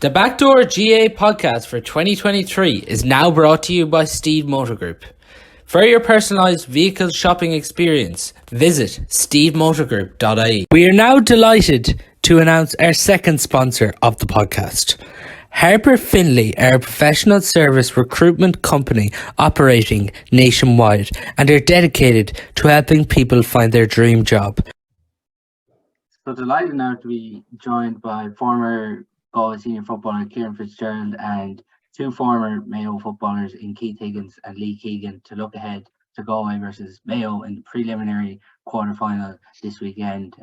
The Backdoor GAA Podcast for 2023 is now brought to you by Steede Motor Group. For your personalised vehicle shopping experience, visit steedemotorgroup.ie. We are now delighted to announce our second sponsor of the podcast. Harper Finlay are a professional service recruitment company operating nationwide and are dedicated to helping people find their dream job. So delighted now to be joined by former Galway senior footballer Kieran Fitzgerald and two former Mayo footballers in Higgins and Keegan to look ahead to Galway versus Mayo in the preliminary quarter-final this weekend.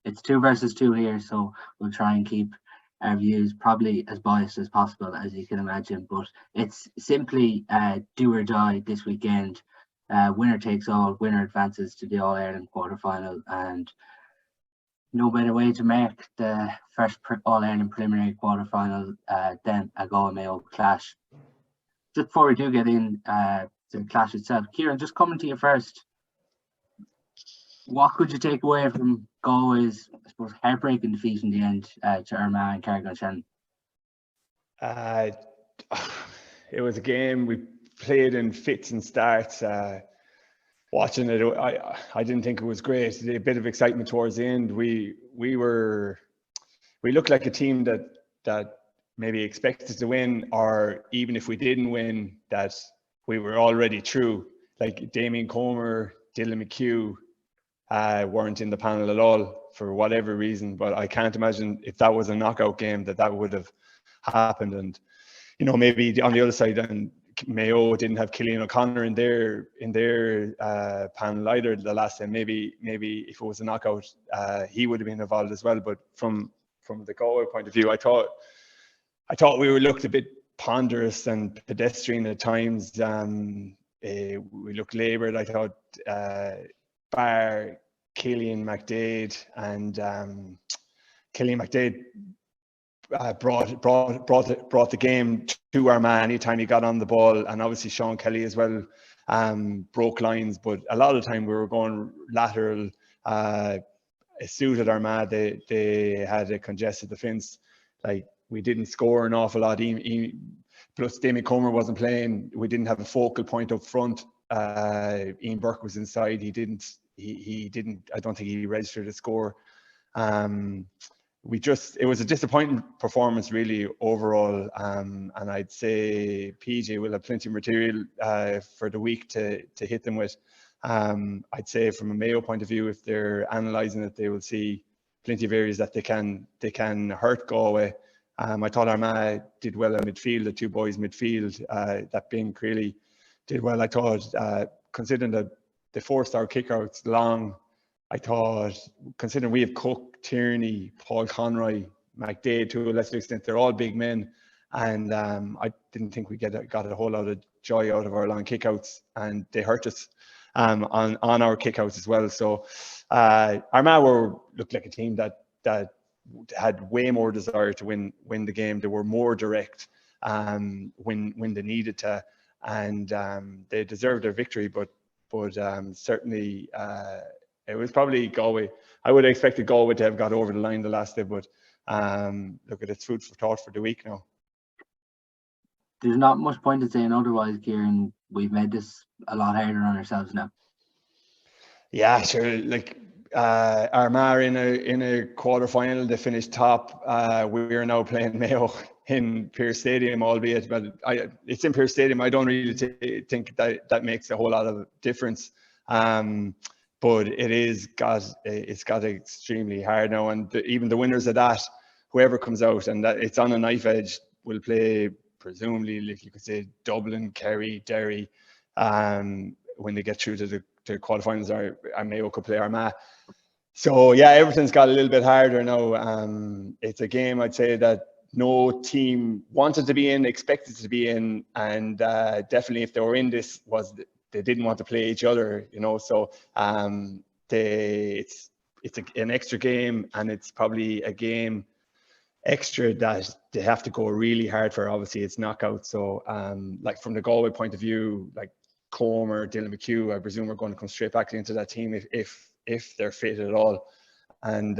It's 2 versus 2 here, so we'll try and keep our views probably as biased as possible, as you can imagine, but it's simply do or die this weekend. Winner takes all, winner advances to the All-Ireland quarter-final, and no better way to make the first All-Ireland preliminary quarter-final than a Galway-Mayo clash. Just before we do get in to the clash itself, Kieran, just coming to you first, what could you take away from Galway's, I suppose, heartbreaking defeat in the end to Armagh and Claregalway? It was a game we played in fits and starts. Watching it, I didn't think it was great. A bit of excitement towards the end. We looked like a team that maybe expected to win, or even if we didn't win, that we were already through. Like Damien Comer, Dylan McHugh weren't in the panel at all for whatever reason. But I can't imagine if that was a knockout game that would have happened. And maybe on the other side, and Mayo didn't have Cillian O'Connor in their panel either the last time. Maybe if it was a knockout, he would have been involved as well. But from the Galway point of view, I thought we looked a bit ponderous and pedestrian at times. We looked laboured. I thought bar Cillian McDade and Cillian McDade brought the game to Armagh anytime he got on the ball, and obviously Sean Kelly as well broke lines, but a lot of the time we were going lateral. It suited Armagh. They had a congested defence. Like, we didn't score an awful lot. Plus Damien Comer wasn't playing. We didn't have a focal point up front. Ian Burke was inside. He didn't. I don't think he registered a score. It was a disappointing performance really overall, and I'd say PJ will have plenty of material for the week to hit them with. I'd say from a Mayo point of view, if they're analysing it, they will see plenty of areas that they can hurt Galway. I thought Armagh did well in midfield, the two boys midfield, that being really did well. I thought, considering that they forced our kickouts long, I thought, considering we have Cook, Tierney, Paul Conroy, McDade to a lesser extent, they're all big men, and I didn't think we got a whole lot of joy out of our long kickouts, and they hurt us on our kickouts as well. So Armagh looked like a team that had way more desire to win the game. They were more direct when they needed to, and they deserved their victory. But certainly. It was probably Galway. I would have expected Galway to have got over the line the last day, but look at its food for thought for the week now. There's not much point in saying otherwise, Kieran. We've made this a lot harder on ourselves now. Yeah, sure. Like Armagh in a quarter-final, they finished top. We are now playing Mayo in Pearse Stadium, albeit, but it's in Pearse Stadium. I don't really think that makes a whole lot of difference. But it's got extremely hard now, and even the winners of that, whoever comes out, and that it's on a knife edge, will play presumably, like you could say, Dublin, Kerry, Derry, when they get through to the quarterfinals, or Mayo could play Armagh. So yeah, everything's got a little bit harder now. It's a game I'd say that no team wanted to be in, expected to be in, and definitely if they were in this they didn't want to play each other, so it's an extra game, and it's probably a game extra that they have to go really hard for. Obviously it's knockout, so like from the Galway point of view, like Comer, Dylan McHugh, I presume we're going to come straight back into that team if they're fit at all. And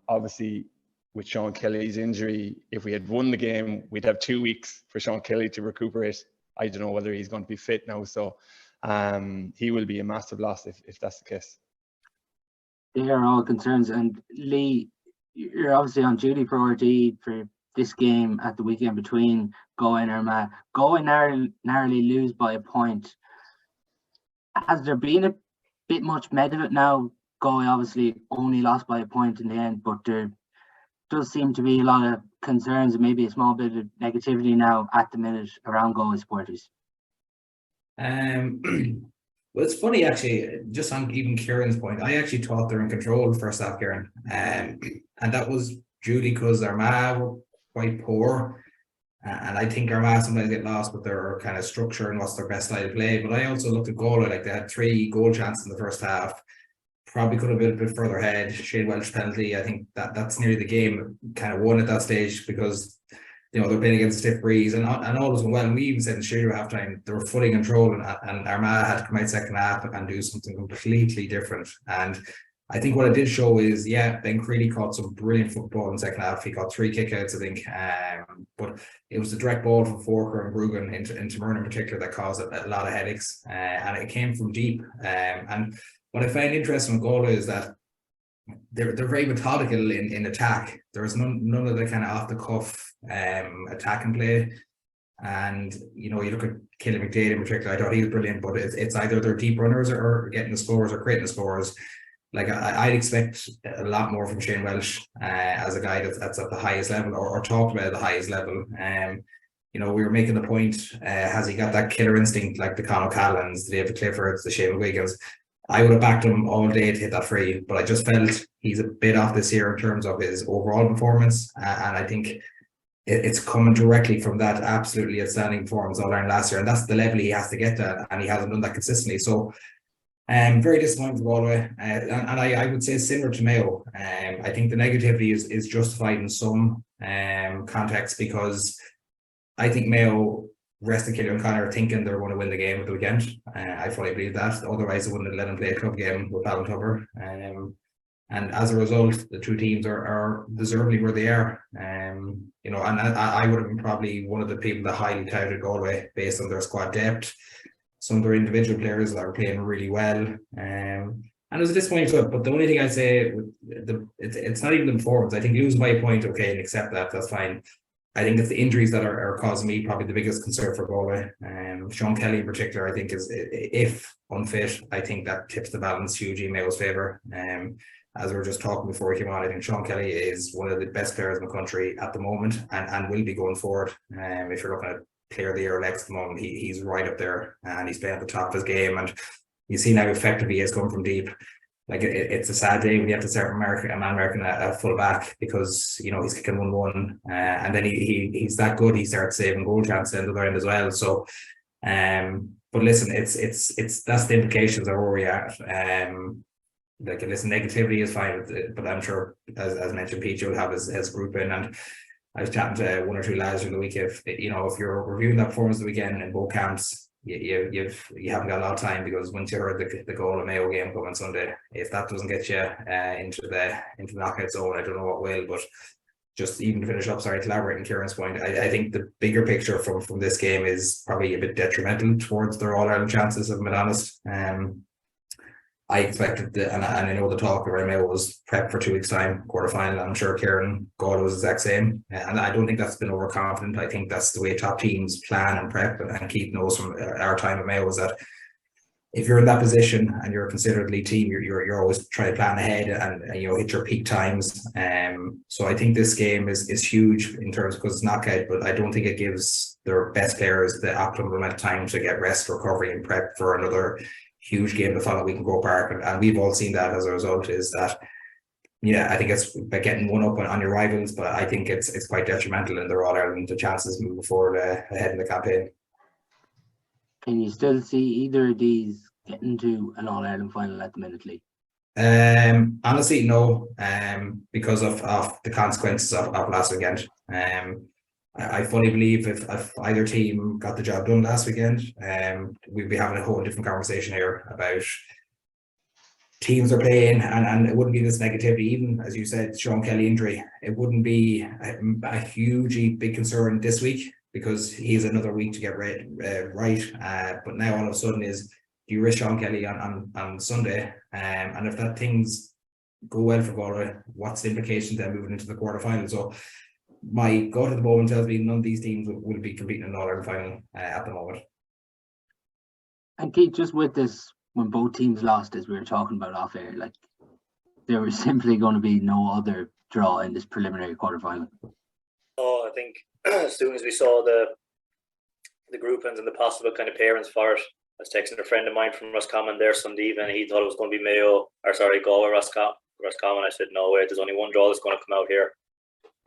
obviously with Sean Kelly's injury, if we had won the game, we'd have 2 weeks for Sean Kelly to recuperate. I don't know whether he's going to be fit now, so he will be a massive loss if that's the case. They are all concerns. And Lee, you're obviously on duty for RD for this game at the weekend between Galway and Armagh. Galway narrowly lose by a point. Has there been a bit much made of it now? Galway obviously only lost by a point in the end, but there does seem to be a lot of concerns and maybe a small bit of negativity now at the minute around Galway supporters. Well, it's funny actually, just on even Kieran's point, I actually thought they were in control first half, Kieran. And that was due because Armagh were quite poor. And I think Armagh sometimes get lost with their kind of structure and what's their best style of play. But I also looked at Galway, like they had 3 goal chances in the first half. Probably could have been a bit further ahead. Shane Welch penalty, I think that's nearly the game kind of won at that stage because, you know, they're playing against a stiff breeze and all was well. And we even said in Studio half time they were fully in control, and Armagh had to come out second half and do something completely different. And I think what it did show is, Ben Creedy caught some brilliant football in the second half. He got 3 kickouts, I think. But it was the direct ball from Forker and Brugan into Myrna in particular that caused a lot of headaches. And it came from deep. And what I find interesting with Galway is that they're very methodical in attack. There's none of the kind of off the cuff attacking play. And you know, you look at Killian McDade in particular, I thought he was brilliant, but it's either they're deep runners or getting the scores or creating the scores. Like I'd expect a lot more from Shane Welch as a guy that's at the highest level or talked about at the highest level. You know, we were making the point, has he got that killer instinct like the Conor Callans, the David Cliffords, the Shane Wiggins? I would have backed him all day to hit that free, but I just felt he's a bit off this year in terms of his overall performance. And I think it's coming directly from that absolutely outstanding performance All-Ireland last year. And that's the level he has to get to, and he hasn't done that consistently. So very disappointing for Galway. And I would say similar to Mayo. I think the negativity is justified in some context because I think Mayo rested Killian Connor thinking they're going to win the game at the weekend. I fully believe that. Otherwise, they wouldn't have let him play a club game with Ballintover. And as a result, the 2 teams are deservedly where they are. You know, and I would have been probably one of the people that highly touted Galway based on their squad depth, some of their individual players that are playing really well. And it was a disappointing club. But the only thing I'd say, it's not even the performance. I think losing by a point, okay, and accept that, that's fine. I think it's the injuries that are causing me probably the biggest concern for Galway. Sean Kelly in particular, I think is, if unfit, I think that tips the balance hugely in Mayo's favour. As we were just talking before we came on, I think Sean Kelly is one of the best players in the country at the moment and will be going forward. If you're looking at player of the year next at the moment, he's right up there and he's playing at the top of his game. And you see how effective he is coming from deep. Like it's a sad day when you have to start a man marking a full back because, you know, he's kicking 1-1 and then he's that good, he starts saving goal chances at the other end as well. So but listen, it's that's the implications of where we are. Like, listen, negativity is fine, but I'm sure as mentioned, PJ will have his group in. And I was chatting to 1 or 2 lads during the week, if you're reviewing that performance of the weekend in both camps, you haven't got a lot of time, because once you heard the goal of Mayo game coming Sunday, if that doesn't get you into the knockout zone, I don't know what will. But just even to finish up, sorry, to elaborate on Kieran's point, I think the bigger picture from this game is probably a bit detrimental towards their All-Ireland chances, if I'm being honest. I expected, and I know the talk around Mayo was prep for 2 weeks' time, quarterfinal. I'm sure Kieran Galway was the exact same, and I don't think that's been overconfident. I think that's the way top teams plan and prep. And Keith knows from our time at Mayo is that if you're in that position and you're considered lead team, you're always trying to plan ahead and you know, hit your peak times. So I think this game is huge in terms, because it's knockout, but I don't think it gives their best players the optimal amount of time to get rest, recovery, and prep for another huge game the following week in Go Park. And we've all seen that as a result, is that, yeah, I think it's about getting one up on your rivals, but I think it's quite detrimental in their All-Ireland the chances moving forward ahead in the campaign. Can you still see either of these getting to an All-Ireland final at the minute, Lee? Honestly, no, because of the consequences of last weekend. I fully believe if either team got the job done last weekend, we'd be having a whole different conversation here about teams are playing, and it wouldn't be this negativity. Even as you said, Sean Kelly injury, it wouldn't be a hugely big concern this week because he's another week to get right. But now all of a sudden do you risk Sean Kelly on Sunday? And if that things go well for Galway, what's the implication then moving into the quarterfinals? So my gut at the moment tells me none of these teams will be competing in an All-Ireland final at the moment. And Keith, just with this, when both teams lost, as we were talking about off air, like there was simply going to be no other draw in this preliminary quarterfinal. Oh, I think as soon as we saw the groupings and the possible kind of pairings for it, I was texting a friend of mine from Roscommon there Sunday evening, and he thought it was going to be Galway, Roscommon. I said, no way, there's only one draw that's going to come out here.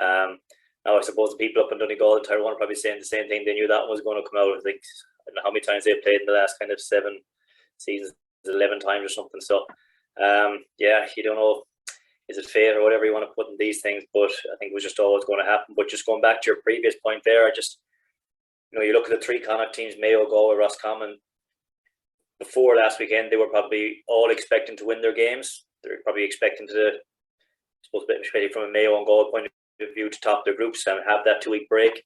Now I suppose the people up in Donegal and Tyrone are probably saying the same thing. They knew that one was going to come out. I think, I don't know how many times they've played in the last kind of 7 seasons, 11 times or something. So, yeah, you don't know, is it fate or whatever you want to put in these things, but I think it was just always going to happen. But just going back to your previous point there, you look at the 3 Connacht teams, Mayo, Galway, Roscommon. Before last weekend, they were probably all expecting to win their games. They were probably expecting to, I suppose, especially from a Mayo and Galway point of view, to top their groups and have that 2-week break.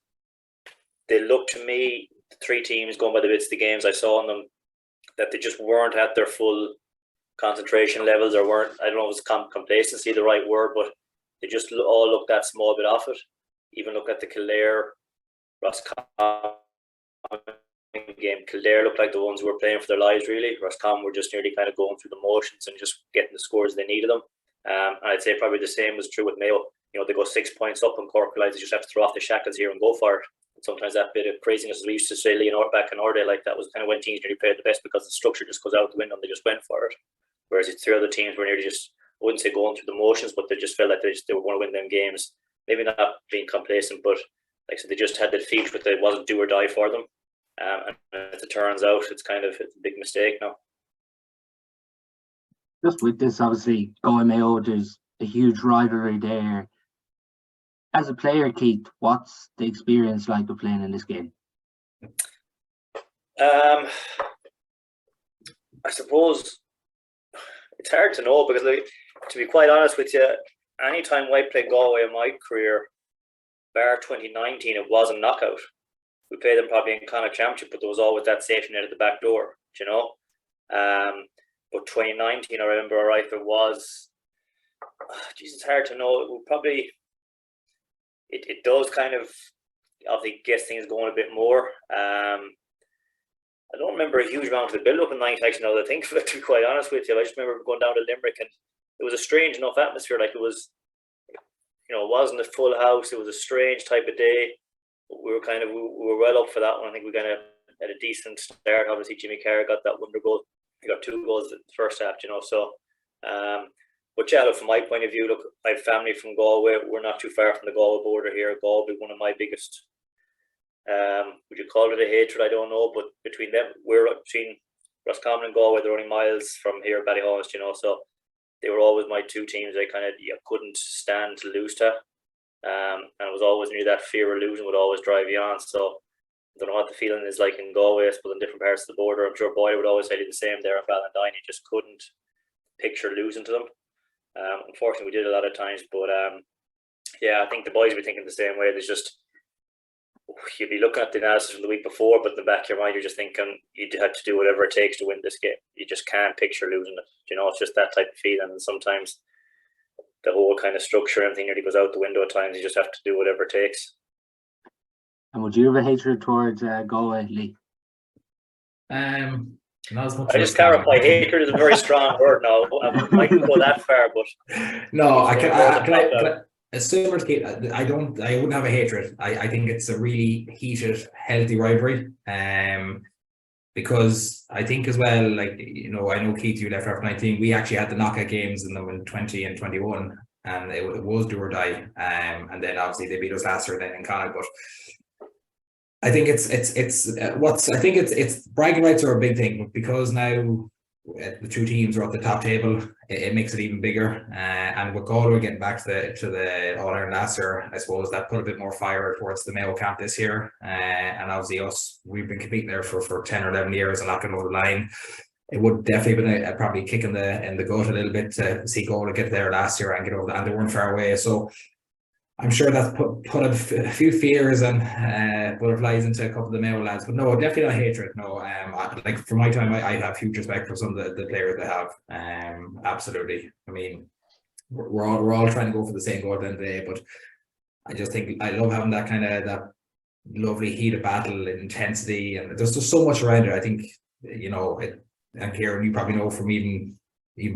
They look to me, the 3 teams, going by the bits of the games I saw in them, that they just weren't at their full concentration levels, or weren't, I don't know if it's complacency the right word, but they just all looked that small bit off it. Even look at the Kildare, Roscommon game. Kildare looked like the ones who were playing for their lives, really. Roscommon were just nearly kind of going through the motions and just getting the scores they needed them. And I'd say probably the same was true with Mayo. They go 6 points up, and Cork realised they just have to throw off the shackles here and go for it. And sometimes that bit of craziness, as we used to say, back in our day, like that was kind of when teams nearly played the best because the structure just goes out the window and they just went for it. Whereas the 3 other teams were nearly just, I wouldn't say going through the motions, but they just felt like they were going to win them games. Maybe not being complacent, but like I said, they just had the feet, but it wasn't do or die for them. And as it turns out, it's a big mistake now. Just with this, obviously, Galway Mayo, there's a huge rivalry there. As a player, Keith, what's the experience like of playing in this game? I suppose it's hard to know because, to be quite honest with you, anytime I played Galway in my career, bar 2019, it was a knockout. We played them probably in Connacht Championship, but there was always that safety net at the back door, But 2019, I remember, all right, there was, it's hard to know. It would probably, it does kind of, obviously, get things going a bit more. I don't remember a huge amount of the build-up in 19, actually, now that I think of it, to be quite honest with you. I just remember going down to Limerick, and it was a strange enough atmosphere. Like, it was, it wasn't a full house. It was a strange type of day. We were well up for that one. I think we kind of had a decent start. Obviously, Jimmy Carr got that wonder goal. He got 2 goals in the first half, So, but yeah, look, from my point of view, look, I have family from Galway. We're not too far from the Galway border here. Galway, one of my biggest, would you call it a hatred? I don't know, but between them, between Roscommon and Galway, they're only miles from here, Ballyhonest, So they were always my 2 teams. I couldn't stand to lose to. And it was always near that fear of losing would always drive you on. So I don't know what the feeling is like in Galway, I suppose, in different parts of the border. I'm sure Boyle would always tell you the same there in Ballandine. You just couldn't picture losing to them. Unfortunately, we did a lot of times, but yeah, I think the boys were thinking the same way. There's just, you'd be looking at the analysis from the week before, but in the back of your mind, you're just thinking you'd have to do whatever it takes to win this game. You just can't picture losing it. It's just that type of feeling. And sometimes the whole kind of structure, everything nearly goes out the window at times. You just have to do whatever it takes. And would you have a hatred towards Galway, Lee? Not as much. I just clarify, hatred is a very strong word now. I mightn't go that far, but no, I can. Similar to Kate, I wouldn't have a hatred. I think it's a really heated, healthy rivalry. Because I think as well, I know Keith, you left after 19. We actually had the knockout games in them in 20 and 21, and it was do or die. And then obviously they beat us last year then in Connacht. But I think it's bragging rights are a big thing, because now the 2 teams are at the top table. It makes it even bigger. And with Galway getting back to the All-Ireland last year, I suppose that put a bit more fire towards the Mayo camp this year. And obviously we've been competing there for 10 or 11 years and not going over the line. it would definitely been a probably kick in the gut a little bit to see Galway get there last year and get over, and they weren't far away. So I'm sure that's put a few fears and butterflies into a couple of the Mayo lads, but no, definitely not hatred. No, like for my time, I have huge respect for some of the players they have. Absolutely. I mean, we're all trying to go for the same goal at the end of the day, but I just think I love having that lovely heat of battle, intensity, and there's just so much around it. I think and Kieran, you probably know from even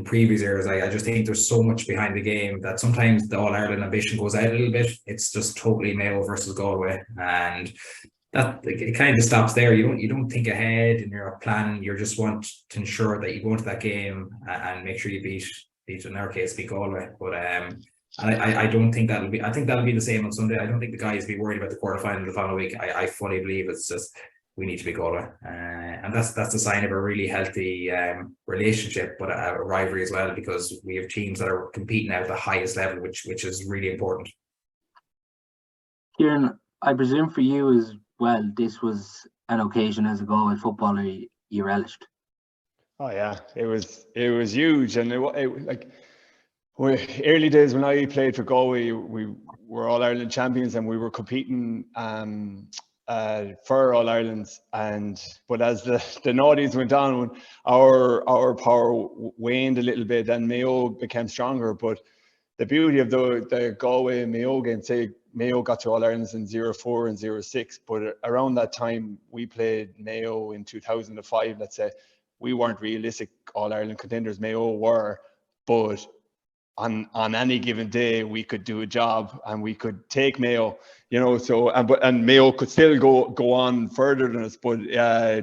previous years, I just think there's so much behind the game that sometimes the All-Ireland ambition goes out a little bit. It's just totally Mayo versus Galway, and that it kind of stops there. You don't think ahead in your planning. You just want to ensure that you go into that game and make sure you beat in our case beat Galway. But I don't think that'll be. I think that'll be the same on Sunday. I don't think the guys will be worried about the quarterfinal the following week. I fully believe it's just we need to be Galway, and that's the sign of a really healthy relationship, but a rivalry as well, because we have teams that are competing at the highest level, which is really important. Kieran, I presume for you as well, this was an occasion as a Galway footballer you relished. Oh yeah, it was huge, and it like early days when I played for Galway, we were All Ireland champions and we were competing for All Ireland, but as the noughties went on, our power waned a little bit and Mayo became stronger. But the beauty of the Galway and Mayo game, say Mayo got to All Ireland in 04 and 06, but around that time we played Mayo in 2005. Let's say we weren't realistic All Ireland contenders. Mayo were, but on any given day we could do a job and we could take Mayo, so and Mayo could still go on further than us, but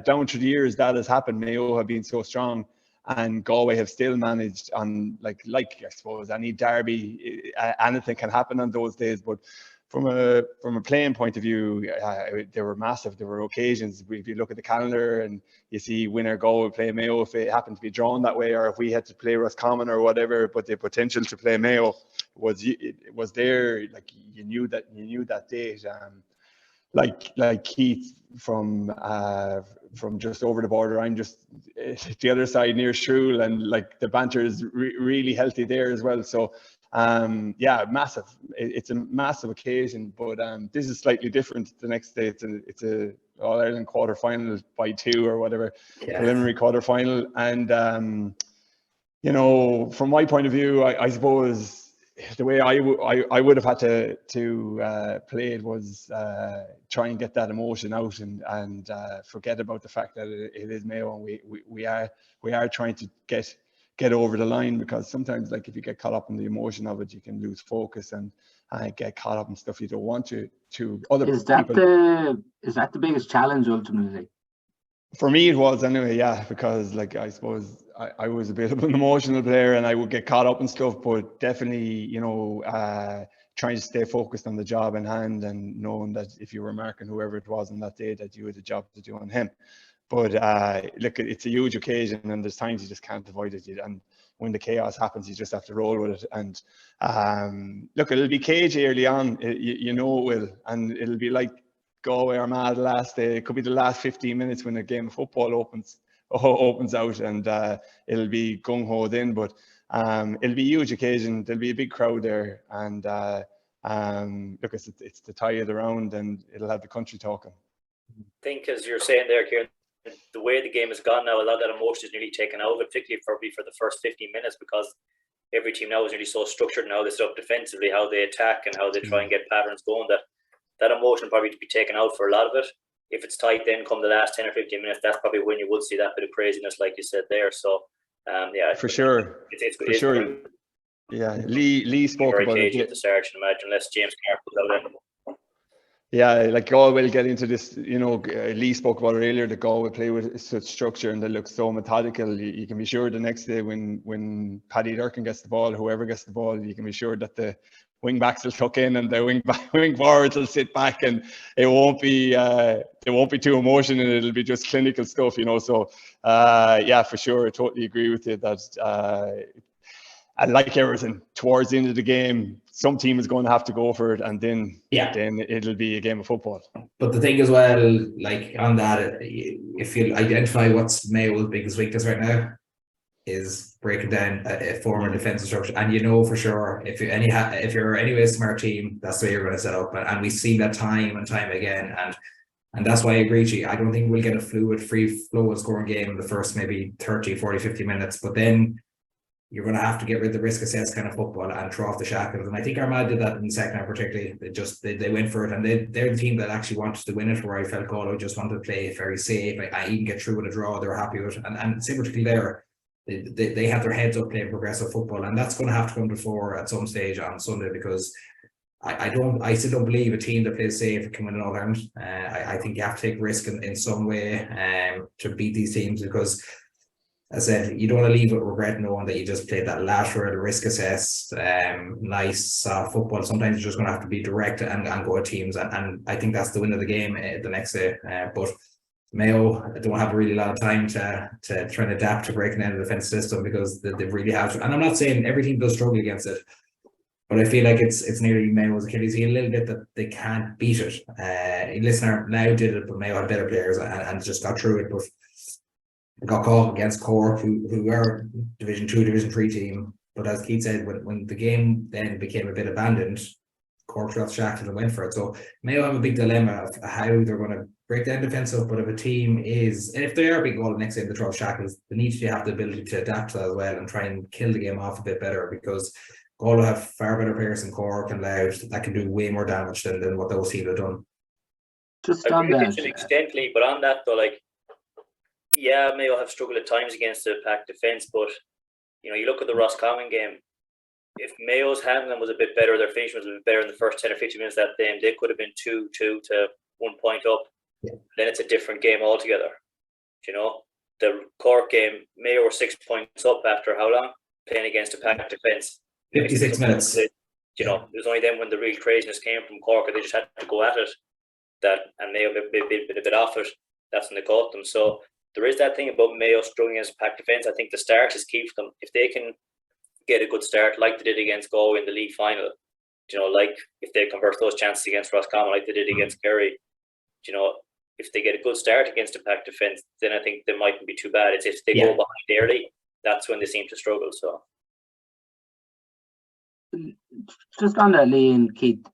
down through the years that has happened. Mayo have been so strong and Galway have still managed on like I suppose any derby, anything can happen on those days, but from a playing point of view, they were massive. There were occasions, if you look at the calendar and you see winner Galway play Mayo, if it happened to be drawn that way, or if we had to play Roscommon or whatever, but the potential to play Mayo was there. Like you knew that date. Like Keith from just over the border. I'm just the other side near Shrewell, and like the banter is really healthy there as well. So massive. It's a massive occasion, but this is slightly different. The next day, it's a All Ireland quarter final by 2 or whatever, preliminary quarter final, and from my point of view, I suppose the way I would have had to play it was try and get that emotion out and forget about the fact that it is Mayo, and we are trying to get over the line, because sometimes, like, if you get caught up in the emotion of it, you can lose focus and get caught up in stuff you don't want to other people. Is that the biggest challenge ultimately? For me it was anyway, because like I suppose I was a bit of an emotional player and I would get caught up in stuff, but definitely trying to stay focused on the job in hand and knowing that if you were marking whoever it was on that day, that you had a job to do on him. But look, it's a huge occasion, and there's times you just can't avoid it. And when the chaos happens, you just have to roll with it. And look, it'll be cagey early on, it will, and it'll be like Galway or mad last day. It could be the last 15 minutes when a game of football opens out, and it'll be gung ho then. But it'll be a huge occasion. There'll be a big crowd there, and look, it's the tie of the round, and it'll have the country talking. I think, as you're saying there, Kieran, the way the game has gone now, a lot of that emotion is nearly taken out of it, particularly probably for the first 15 minutes, because every team now is nearly so structured and how they set up defensively, how they attack and how they try and get patterns going, that emotion probably to be taken out for a lot of it. If it's tight, then come the last 10 or 15 minutes, that's probably when you will see that bit of craziness, like you said there. So, for sure. For sure. Yeah, Lee spoke about it at the start, and imagine unless James Carr put out in. Yeah, like Galway will get into this, Lee spoke about it earlier, that Galway play with such structure and they look so methodical. You can be sure the next day when Paddy Durkin gets the ball, whoever gets the ball, you can be sure that the wing backs will tuck in and the wing forwards will sit back, and it won't be too emotional, it'll be just clinical stuff, So for sure, I totally agree with you that and like everything, towards the end of the game, some team is going to have to go for it, and then it'll be a game of football. But the thing as well, like on that, if you identify what's Mayo's biggest weakness right now, is breaking down a former defensive structure. And you know for sure, if you're anyway a smart team, that's the way you're going to set up. And we've seen that time and time again. And that's why I agree with you. I don't think we'll get a fluid, free flow scoring game in the first maybe 30, 40, 50 minutes. But then you're going to have to get rid of the risk assessed kind of football and throw off the shackles. And I think Armagh did that in the second half particularly. They went for it, and they're the team that actually wanted to win it, where I felt Galway just wanted to play it very safe. I even get through with a draw, they were happy with it. And same particularly there, they had their heads up playing progressive football, and that's going to have to come to the fore at some stage on Sunday, because I still don't believe a team that plays safe can win an All-Ireland. I think you have to take risk in some way to beat these teams, because as I said, you don't want to leave with regret knowing that you just played that lateral, risk assessed, nice soft football. Sometimes you're just going to have to be direct and go at teams, and I think that's the win of the game the next day. But Mayo don't have a really lot of time to try and adapt to breaking down the defence system, because they really have to. And I'm not saying every team does struggle against it, but I feel like it's nearly Mayo's Achilles heel a little bit that they can't beat it. Listener now did it, but Mayo had better players and just got through it. But got caught against Cork, who are Division 2, Division 3 team. But as Keith said, when the game then became a bit abandoned, Cork got shackled and went for it. So Mayo have a big dilemma of how they're going to break down defensive. But if a team is, and if they are big goal next game, the throw shackles, they need to have the ability to adapt to that as well and try and kill the game off a bit better, because Galway have far better players than Cork and Louth that can do way more damage than what those teams have done. Just on that, extently, but on that though, like, yeah, Mayo have struggled at times against the packed defence, but you know, you look at the Roscommon game. If Mayo's handling was a bit better, their finishing was a bit better in the first 10 or 15 minutes of that game, they could have been 2-2 to 1 point up. Yeah. Then it's a different game altogether. You know, the Cork game, Mayo were 6 points up after how long? Playing against a packed defence. 56 minutes. You know, it was only then when the real craziness came from Cork, and they just had to go at it. And Mayo been a bit off it. That's when they caught them. So there is that thing about Mayo struggling against packed defence. I think the start is key for them. If they can get a good start, like they did against Galway in the league final, you know, like if they convert those chances against Roscommon, like they did against Kerry, you know, if they get a good start against a packed defence, then I think they mightn't be too bad. It's if they go behind early, that's when they seem to struggle. So, just on that, Lee and Keith,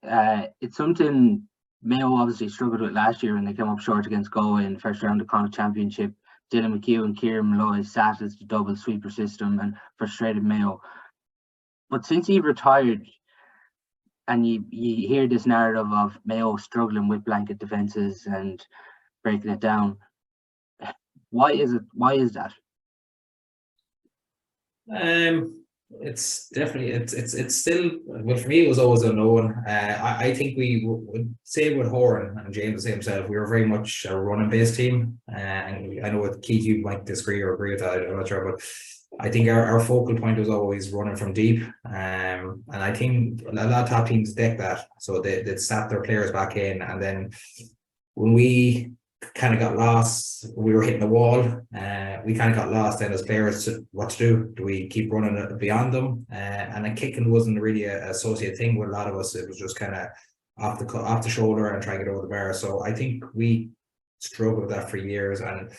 it's something Mayo obviously struggled with last year when they came up short against Galway in the first round of the Connacht Championship. Dylan McHugh and Kieran Malloy sat as the double sweeper system and frustrated Mayo. But since he retired, and you hear this narrative of Mayo struggling with blanket defences and breaking it down, why is that? It's definitely it's still, well, for me it was always unknown. I think we would say with Horan, and James would say himself, we were very much a running based team, and I know with Keith you might disagree or agree with that, I'm not sure, but I think our focal point was always running from deep, and I think a lot of top teams deck that, so they'd sat their players back in, and then when we kind of got lost, we were hitting the wall, we kind of got lost then as players to what to do. Do we keep running beyond them? And then kicking wasn't really a associated thing with a lot of us. It was just kind of off the shoulder and trying to get over the bar. So I think we struggled with that for years, and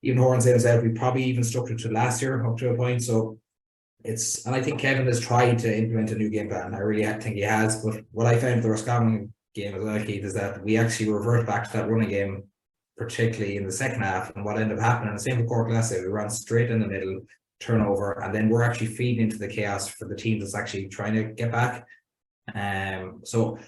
even Horan said himself, we probably even stuck to last year up to a point. So it's, and I think Kevin has tried to implement a new game plan. I really think he has, but what I found with the Roscommon game as well, Keith, is that we actually revert back to that running game, particularly in the second half. And what ended up happening, the same with Cork last year, we ran straight in the middle, turnover, and then we're actually feeding into the chaos for the team that's actually trying to get back. So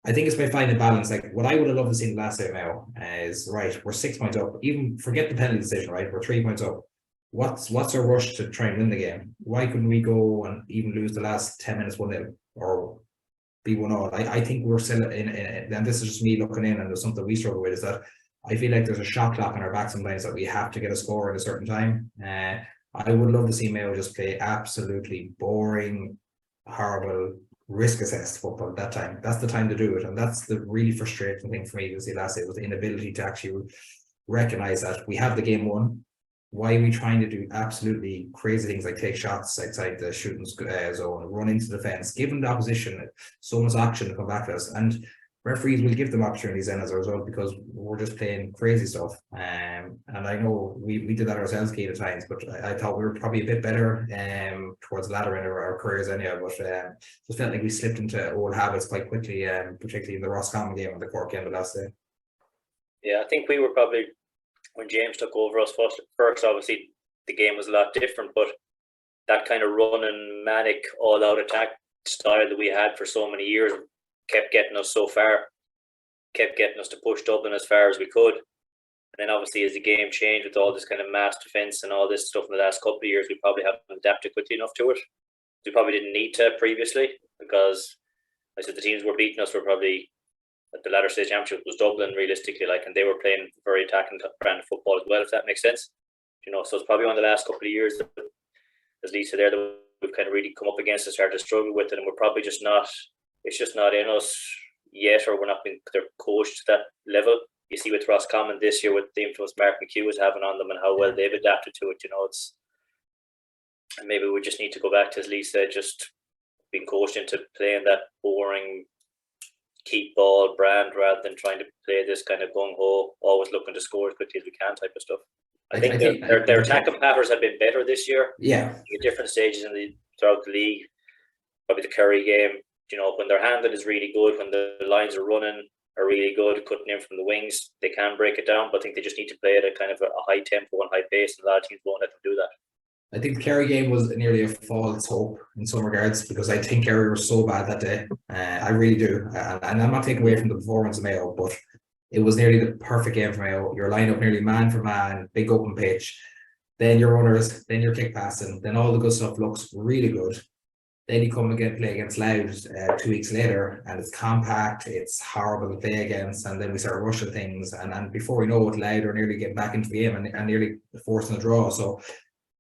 I think it's by finding balance. Like what I would have loved to see last year now is, right, we're 6 points up, even forget the penalty decision, right, we're 3 points up. What's our rush to try and win the game? Why couldn't we go and even lose the last 10 minutes 1-0 or be 1-0? I think we're still in, and this is just me looking in, and there's something we struggle with, is that I feel like there's a shot clock on our back sometimes that we have to get a score at a certain time. I would love to see Mayo just play absolutely boring, horrible, risk assessed football at that time. That's the time to do it, and that's the really frustrating thing for me to see last year, was the inability to actually recognise that we have the game won. why are we trying to do absolutely crazy things like take shots outside the shooting zone, run into the fence, giving the opposition so much action to come back to us? And referees will give them opportunities then as a result, because we're just playing crazy stuff. And I know we did that ourselves at times, but I thought we were probably a bit better towards the latter end of our careers anyhow. But just felt like we slipped into old habits quite quickly, particularly in the Roscommon game and the Cork game the last day. Yeah, I think we were probably, when James took over us first, obviously the game was a lot different, but that kind of running, manic, all-out attack style that we had for so many years kept getting us so far, kept getting us to push Dublin as far as we could. And then obviously as the game changed with all this kind of mass defence and all this stuff in the last couple of years, we probably haven't adapted quickly enough to it. We probably didn't need to previously, because I said the teams were beating us were probably at the latter stage championship was Dublin realistically, and they were playing very attacking brand of football as well, if that makes sense. So it's probably on the last couple of years that, as Lisa there, that we've kind of really come up against and started to struggle with it, and we're probably just not, it's just not in us yet, or we're not being coached to that level. You see with Roscommon this year, with the influence Mark McHugh is having on them and how well they've adapted to it, it's, and maybe we just need to go back to, as Lisa said, just being coached into playing that boring keep ball brand rather than trying to play this kind of gung-ho, always looking to score as quickly as we can type of stuff. I think their attacking patterns have been better this year. Yeah. At different stages throughout the league. Probably the Kerry game, when their handling is really good, when the lines are running are really good, cutting in from the wings, they can break it down, but I think they just need to play at a kind of a high tempo and high pace, and a lot of teams won't let them do that. I think the Kerry game was nearly a false hope in some regards, because I think Kerry were so bad that day. I really do. And I'm not taking away from the performance of Mayo, but it was nearly the perfect game for Mayo. Your lineup nearly man for man, big open pitch, then your runners, then your kick passing, then all the good stuff looks really good. Then you come again, play against Louth 2 weeks later, and it's compact, it's horrible to play against, and then we start rushing things, and before we know it, Louth are nearly getting back into the game and nearly forcing a draw. So,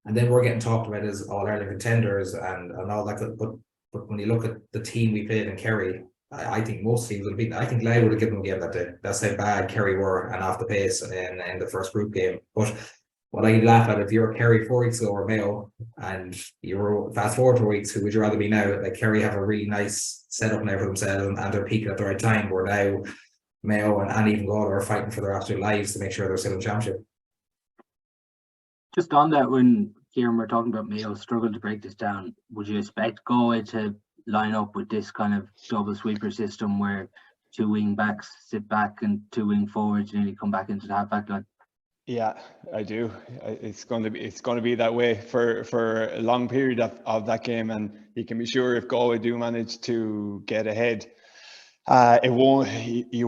and then we're getting talked about as all-Ireland contenders and all that. But when you look at the team we played in Kerry, I think most teams would have beaten. I think Louth would have given them a game that day. That's how bad Kerry were and off the pace in the first group game. But what I laugh at, if you're Kerry 4 weeks ago or Mayo, and you're fast forward 4 weeks, who would you rather be now? Like, Kerry have a really nice setup now for themselves, and they're peaking at the right time. Where now Mayo and even Galway are fighting for their absolute lives to make sure they're still in championship. Just on that, when Kieran, we're talking about Mayo struggled to break this down, would you expect Galway to line up with this kind of double sweeper system where 2 wing backs sit back and 2 wing forwards nearly come back into the half back line? Yeah, I do. It's going to be that way for a long period of that game, and you can be sure if Galway do manage to get ahead, you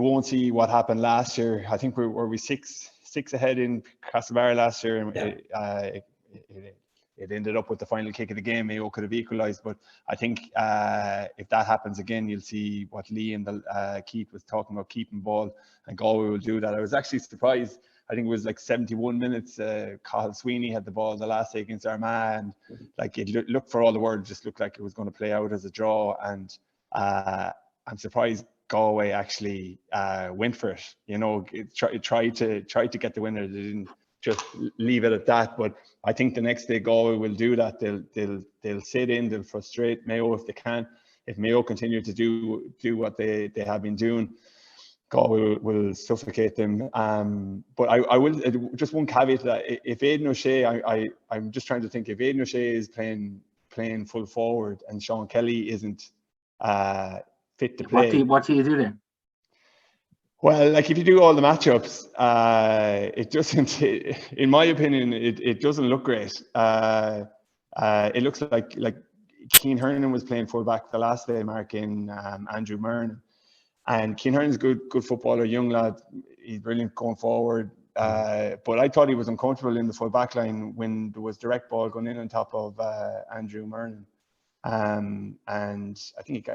won't see what happened last year. I think were we six ahead in Castlebar last year, and it ended up with the final kick of the game. Mayo could have equalised, but I think if that happens again, you'll see what Lee and Keith was talking about, keeping ball, and Galway will do that. I was actually surprised. I think it was like 71 minutes. Cathal Sweeney had the ball the last day against Armagh, and like it looked, for all the world, just looked like it was going to play out as a draw. And I'm surprised Galway actually went for it. It tried to get the winner. They didn't just leave it at that. But I think the next day Galway will do that. They'll sit in. They'll frustrate Mayo if they can. If Mayo continue to do what they have been doing, Galway will suffocate them. But I will, just one caveat to that. If Aidan O'Shea, I'm just trying to think, if Aidan O'Shea is playing full forward and Sean Kelly isn't fit to play, what do you do then? Well, like if you do all the matchups, it doesn't. In my opinion, it doesn't look great. It looks like Keane Hernan was playing fullback the last day, marking Andrew Myrne. And Keane Hernan's good footballer, young lad. He's brilliant going forward. But I thought he was uncomfortable in the full back line when there was direct ball going in on top of Andrew Myrne. And I think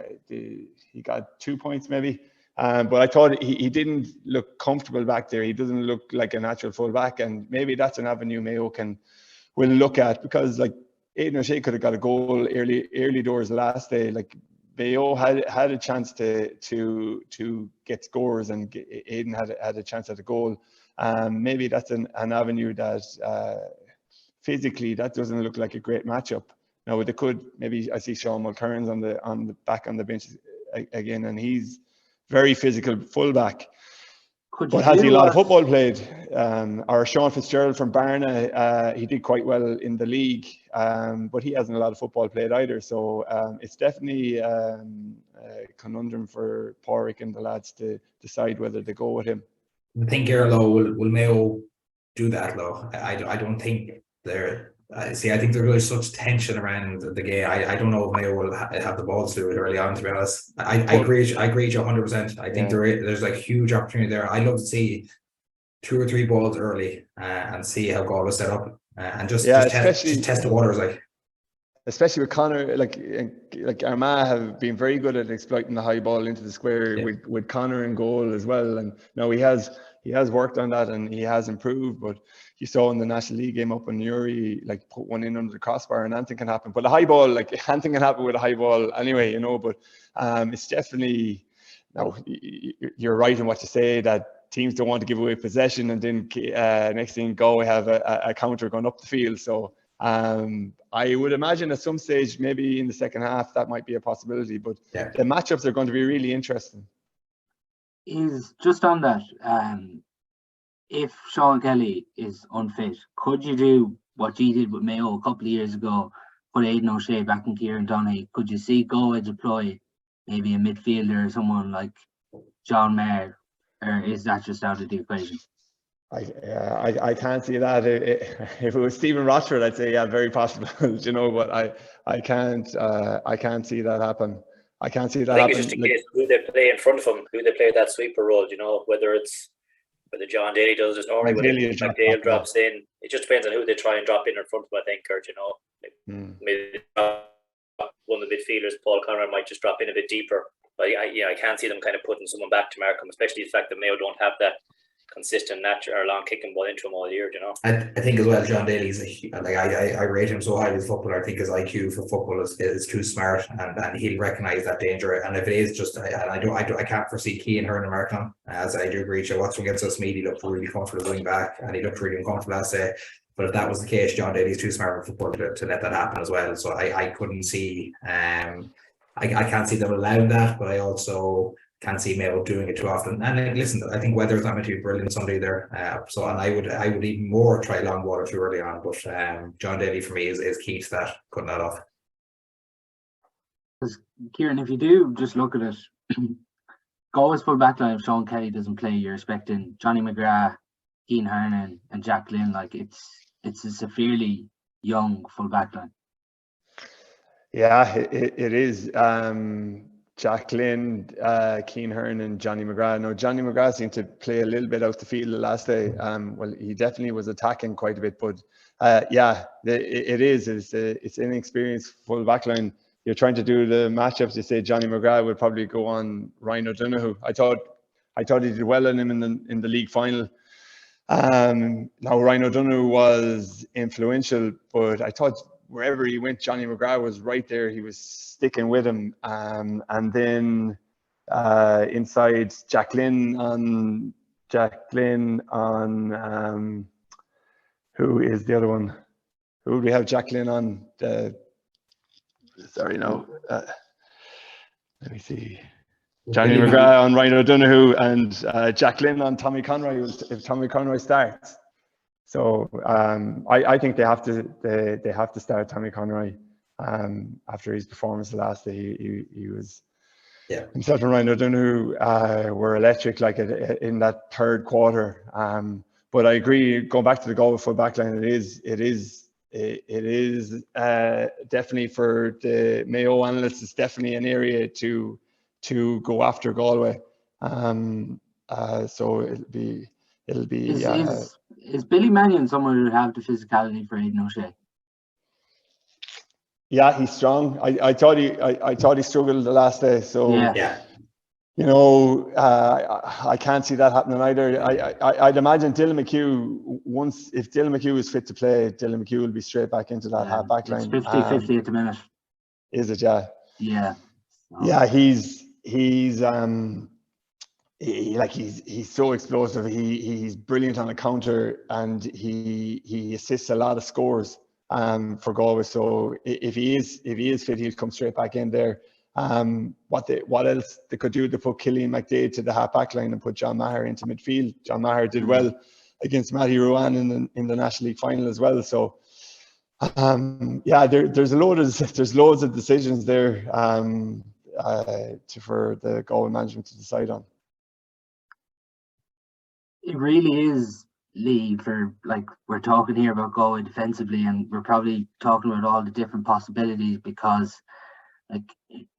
he got 2 points maybe. But I thought he didn't look comfortable back there. He doesn't look like a natural full back, and maybe that's an avenue Mayo will look at, because like Aidan O'Shea could have got a goal early doors last day. Like Mayo had a chance to get scores, and Aidan had a chance at a goal. Maybe that's an avenue that physically, that doesn't look like a great matchup. Now they could, maybe I see Sean Mulcairn's on the back on the bench again, and he's very physical fullback. But has he a lot of football played? Or Sean Fitzgerald from Barna, he did quite well in the league, but he hasn't a lot of football played either. So it's definitely a conundrum for Pádraig and the lads to decide whether they go with him. I think will Mayo do that, though? I don't think they're. I think there's such tension around the game. I don't know if Mayo will have the balls to do it early on, to be honest. I agree with you 100%. I think there's like huge opportunity there. I'd love to see 2 or 3 balls early and see how Galway set up and just test the waters, like. Especially with Connor, like Armagh have been very good at exploiting the high ball into the square with Connor in goal as well. And now he has worked on that and he has improved. But you saw in the National League game up in Newry, like put one in under the crossbar and anything can happen. But a high ball, like anything can happen with a high ball anyway, you know. But it's definitely, now you're right in what you say, that teams don't want to give away possession, and then next thing Galway have a counter going up the field. So I would imagine at some stage, maybe in the second half, that might be a possibility. But the matchups are going to be really interesting. Is just on that, if Sean Kelly is unfit, could you do what you did with Mayo a couple of years ago, put Aidan O'Shea back in Kieran Donaghy? Could you see Galway deploy maybe a midfielder or someone like John Mayer, or is that just out of the equation? I can't see that. If it was Stephen Rochford, I'd say very possible. You know, but I can't see that happen. I can't see that happen. I think it's just a case of who they play in front of him, who they play that sweeper role. You know, whether John Daly does it normally, when Dale drops in. It just depends on who they try and drop in front of him, I think, or maybe one of the midfielders, Paul Conroy, might just drop in a bit deeper. But I can't see them kind of putting someone back to Markham, especially the fact that Mayo don't have that consistent natural or long kicking ball into him all year, you know. I think as well, John Daly's I rate him so highly as a footballer. I think his IQ for football is too smart, and he'll recognise that danger. And if it is just, I can't foresee Keegan Hearn and Markham, as I do agree. Watching against us, he looked really comfortable going back, and he looked really uncomfortable last day. But if that was the case, John Daly's too smart for football to let that happen as well. So I couldn't see. I can't see them allowing that, but I also can't see Mayo doing it too often. And listen, I think weather's not meant to be brilliant Sunday there. And I would even more try long water too early on. But John Daly for me is key to that, cutting that off. Because Kieran, if you do just look at it, Galway's full back line, if Sean Kelly doesn't play, you're expecting Johnny McGrath, Keane Hernan and Jack Lynn. Like it's a severely young full back line. Yeah, it is. Jack Lynn, Keane Hearn and Johnny McGrath. No, Johnny McGrath seemed to play a little bit out the field the last day. Well, he definitely was attacking quite a bit, but it is. It's an inexperienced full back line. You're trying to do the matchups. You say Johnny McGrath would probably go on Ryan O'Donoghue. I thought he did well on him in the league final. Now Ryan O'Donoghue was influential, but I thought wherever he went, Johnny McGrath was right there. He was sticking with him. And then inside Jacqueline on who is the other one? Who would we have Jacqueline on? Let me see. Johnny McGrath on Ryan O'Donoghue and Jacqueline on Tommy Conroy if Tommy Conroy starts. So I think they have to start Tommy Conroy after his performance the last day. He was himself and Ryan O'Donoghue were electric like in that third quarter. But I agree, going back to the Galway full back line, it is definitely for the Mayo analysts, it's definitely an area to go after Galway. So it'll be. Is Billy Mannion someone who would have the physicality for Aidan O'Shea? Yeah, he's strong. I thought he struggled the last day. So you know, I can't see that happening either. I'd imagine Dylan McHugh, if Dylan McHugh is fit to play, Dylan McHugh will be straight back into that half back line. It's 50-50 at the minute. Is it? Yeah. Yeah. Yeah, he's he's so explosive. He's brilliant on a counter, and he assists a lot of scores for Galway. So if he is fit, he'll come straight back in there. What else they could do to put Killian McDade to the half back line and put John Maher into midfield. John Maher did well against Matty Ruan in the National League final as well. So there's loads of decisions there for the Galway management to decide on. It really is, Lee, for like we're talking here about Galway defensively, and we're probably talking about all the different possibilities, because like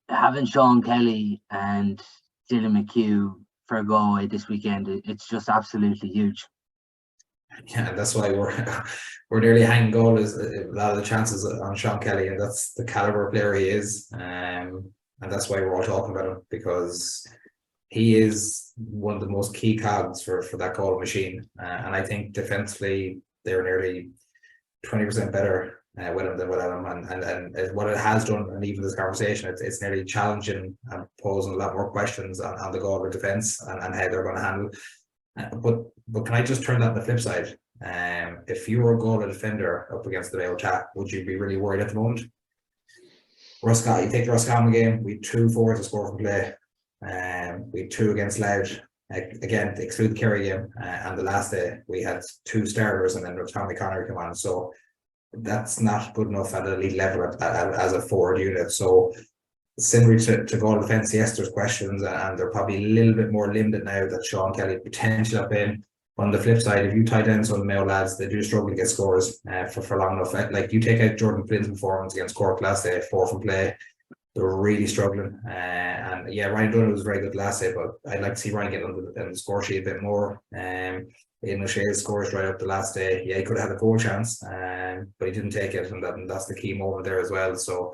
having Sean Kelly and Dylan McHugh for Galway this weekend, it's just absolutely huge. Yeah, that's why we're nearly hanging goal is a lot of the chances on Sean Kelly, and that's the caliber player he is, and that's why we're all talking about him, because he is one of the most key cogs for that goal machine, and I think defensively they're nearly 20% better with him than without him, and what it has done, and even this conversation, it's nearly challenging and posing a lot more questions on the Galway defence and how they're going to handle. But can I just turn that on the flip side? If you were a Galway defender up against the Mayo attack, would you be really worried at the moment? You take the Roscommon game, we had 2 forwards to score from play. We had 2 against Louth. Again, exclude the Kerry game. And the last day, we had 2 starters, and then Tommy Connery came on. So that's not good enough at an elite level as a forward unit. So similar to Galway defence, yes, there's questions, and they're probably a little bit more limited now that Sean Kelly potentially up in. On the flip side, if you tie down some of the Mayo lads, they do struggle to get scores for long enough. Like you take out Jordan Flynn's performance against Cork last day, 4 from play, they're really struggling. And yeah, Ryan Dunn was very good last day, but I'd like to see Ryan get on the score sheet a bit more. Ian O'Shea's scores right up the last day. Yeah, he could have had a goal chance, but he didn't take it, and that's the key moment there as well. So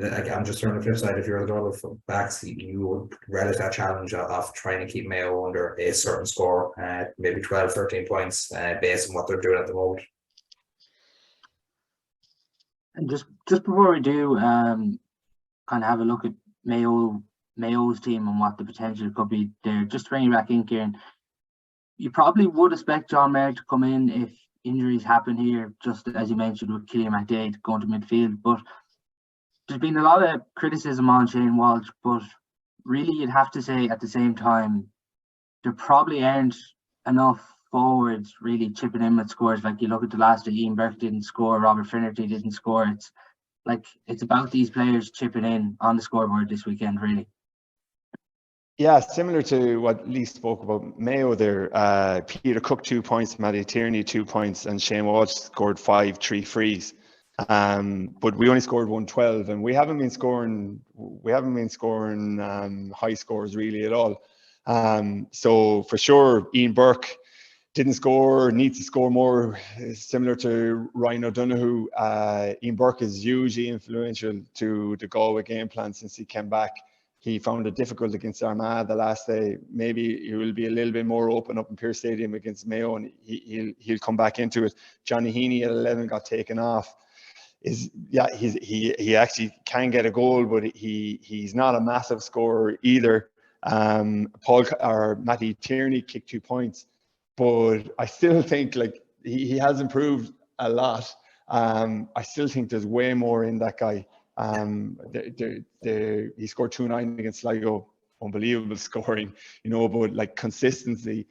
I'm just on the flip side, if you're the Galway backs, you would relish that challenge of trying to keep Mayo under a certain score, maybe 12, 13 points, based on what they're doing at the moment. And just before we do kind of have a look at Mayo's team and what the potential could be there, just to bring you back in, Kieran, you probably would expect John Maher to come in if injuries happen here, just as you mentioned with Killian McDade going to midfield, but there's been a lot of criticism on Shane Walsh, but really you'd have to say at the same time, there probably aren't enough forwards really chipping in with scores. Like you look at the last day, Ian Burke didn't score, Robert Finnerty didn't score. It's about these players chipping in on the scoreboard this weekend, really. Yeah, similar to what Lee spoke about Mayo there. Peter Cook 2 points, Matty Tierney 2 points, and Shane Walsh scored 5, 3 frees. But we only scored 112, and we haven't been scoring high scores really at all. So for sure, Ian Burke didn't score, needs to score more. Similar to Ryan O'Donoghue, Ian Burke is hugely influential to the Galway game plan since he came back. He found it difficult against Armagh the last day. Maybe he will be a little bit more open up in Pearse Stadium against Mayo, and he'll come back into it. Johnny Heaney at 11 got taken off. He actually can get a goal, but he's not a massive scorer either. Matty Tierney kicked 2 points, but I still think like he has improved a lot. I still think there's way more in that guy. He scored 2-9 against Sligo, unbelievable scoring, but like consistency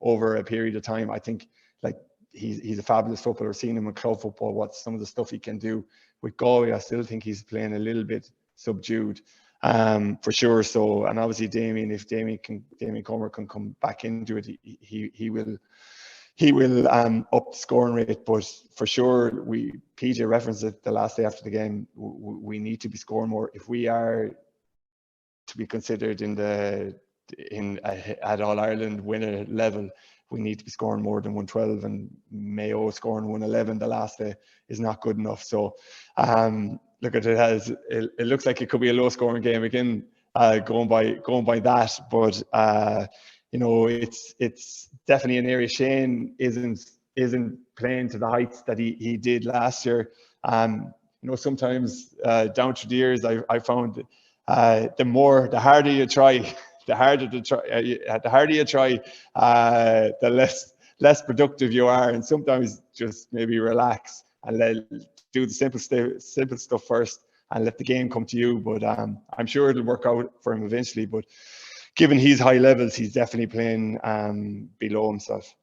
over a period of time. I think like he's a fabulous footballer. Seeing him in club football, what some of the stuff he can do with Galway, I still think he's playing a little bit subdued, for sure. So, and obviously if Damien Comer can come back into it, he will up the scoring rate. But for sure, PJ referenced it the last day after the game. We need to be scoring more if we are to be considered at All Ireland winner level. We need to be scoring more than 112, and Mayo scoring 111 the last day is not good enough. So look at it it looks like it could be a low scoring game again, going by that, but it's definitely an area Shane isn't playing to the heights that he did last year. Sometimes down through the years I found the harder you try, the harder you try, the less productive you are. And sometimes just maybe relax and do the simple stuff first and let the game come to you. But I'm sure it'll work out for him eventually. But given his high levels, he's definitely playing below himself.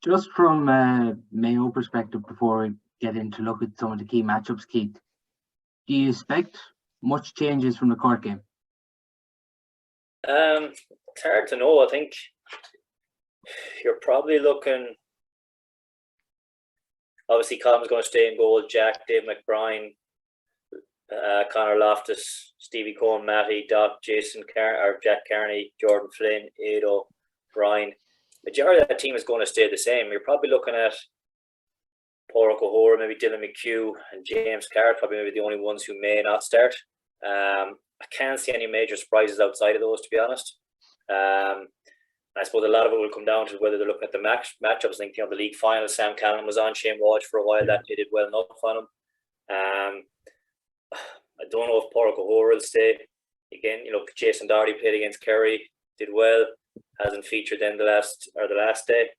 Just from Mayo perspective, before we get into look at some of the key matchups, Keith, do you expect much changes from the Cork game? It's hard to know. I think you're probably looking. Obviously, Colm's going to stay in goal. Jack, Dave McBride, Conor Loftus, Stevie Cohen, Matty, Doc, Jack Carney, Jordan Flynn, Ado, Brian. Majority of that team is going to stay the same. You're probably looking at Paul O'Hora, maybe Dylan McHugh, and James Carr, probably maybe the only ones who may not start. I can't see any major surprises outside of those, to be honest. I suppose a lot of it will come down to whether they're looking at the matchups. I think, the league final, Sam Callan was on Shane Walsh for a while. That they did well enough on him. I don't know if Paul O'Hora will stay. Again, Jason Doherty played against Kerry, did well, hasn't featured then the last day.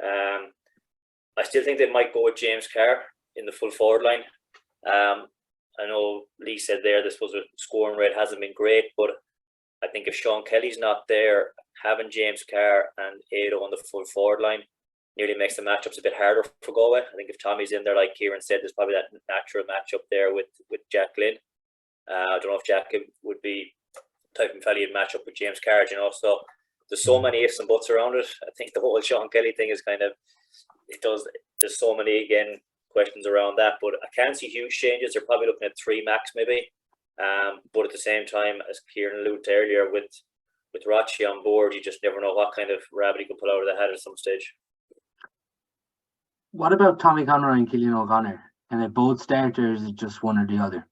I still think they might go with James Carr in the full forward line. I know Lee said there, I suppose the scoring rate hasn't been great, but I think if Sean Kelly's not there, having James Carr and Ado on the full forward line nearly makes the matchups a bit harder for Galway. I think if Tommy's in there, like Kieran said, there's probably that natural matchup there with Jack Glynn. I don't know if Jack would be the type of fella you'd match up with James Carr, so there's so many ifs and buts around it. I think the whole Sean Kelly thing is there's so many, again, questions around that, but I can't see huge changes. They're probably looking at 3 max maybe. But at the same time, as Kieran alluded to earlier, with Rachi on board, you just never know what kind of rabbit he could pull out of the hat at some stage. What about Tommy Conroy and Cillian O'Connor? Can they both start, or is it just one or the other?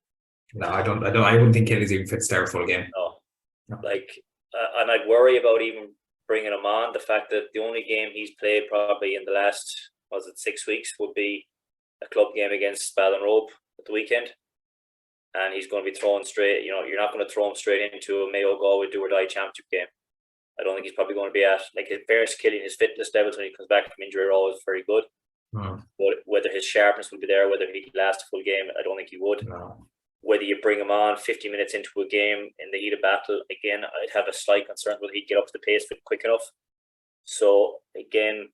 No, I don't. I wouldn't think Kelly's even fit to start a full game. No. And I'd worry about even bringing him on. The fact that the only game he's played probably in the last 6 weeks would be a club game against Ballinrobe at the weekend. And he's going to be thrown straight, you're not going to throw him straight into a Mayo Galway do or die championship game. I don't think he's probably going to be at, in fairness, Killian, his fitness levels when he comes back from injury are always very good. But whether his sharpness will be there, whether he'd last a full game, I don't think he would. No. Whether you bring him on 50 minutes into a game in the heat of battle, again, I'd have a slight concern whether he'd get up to the pace quick enough. So, again,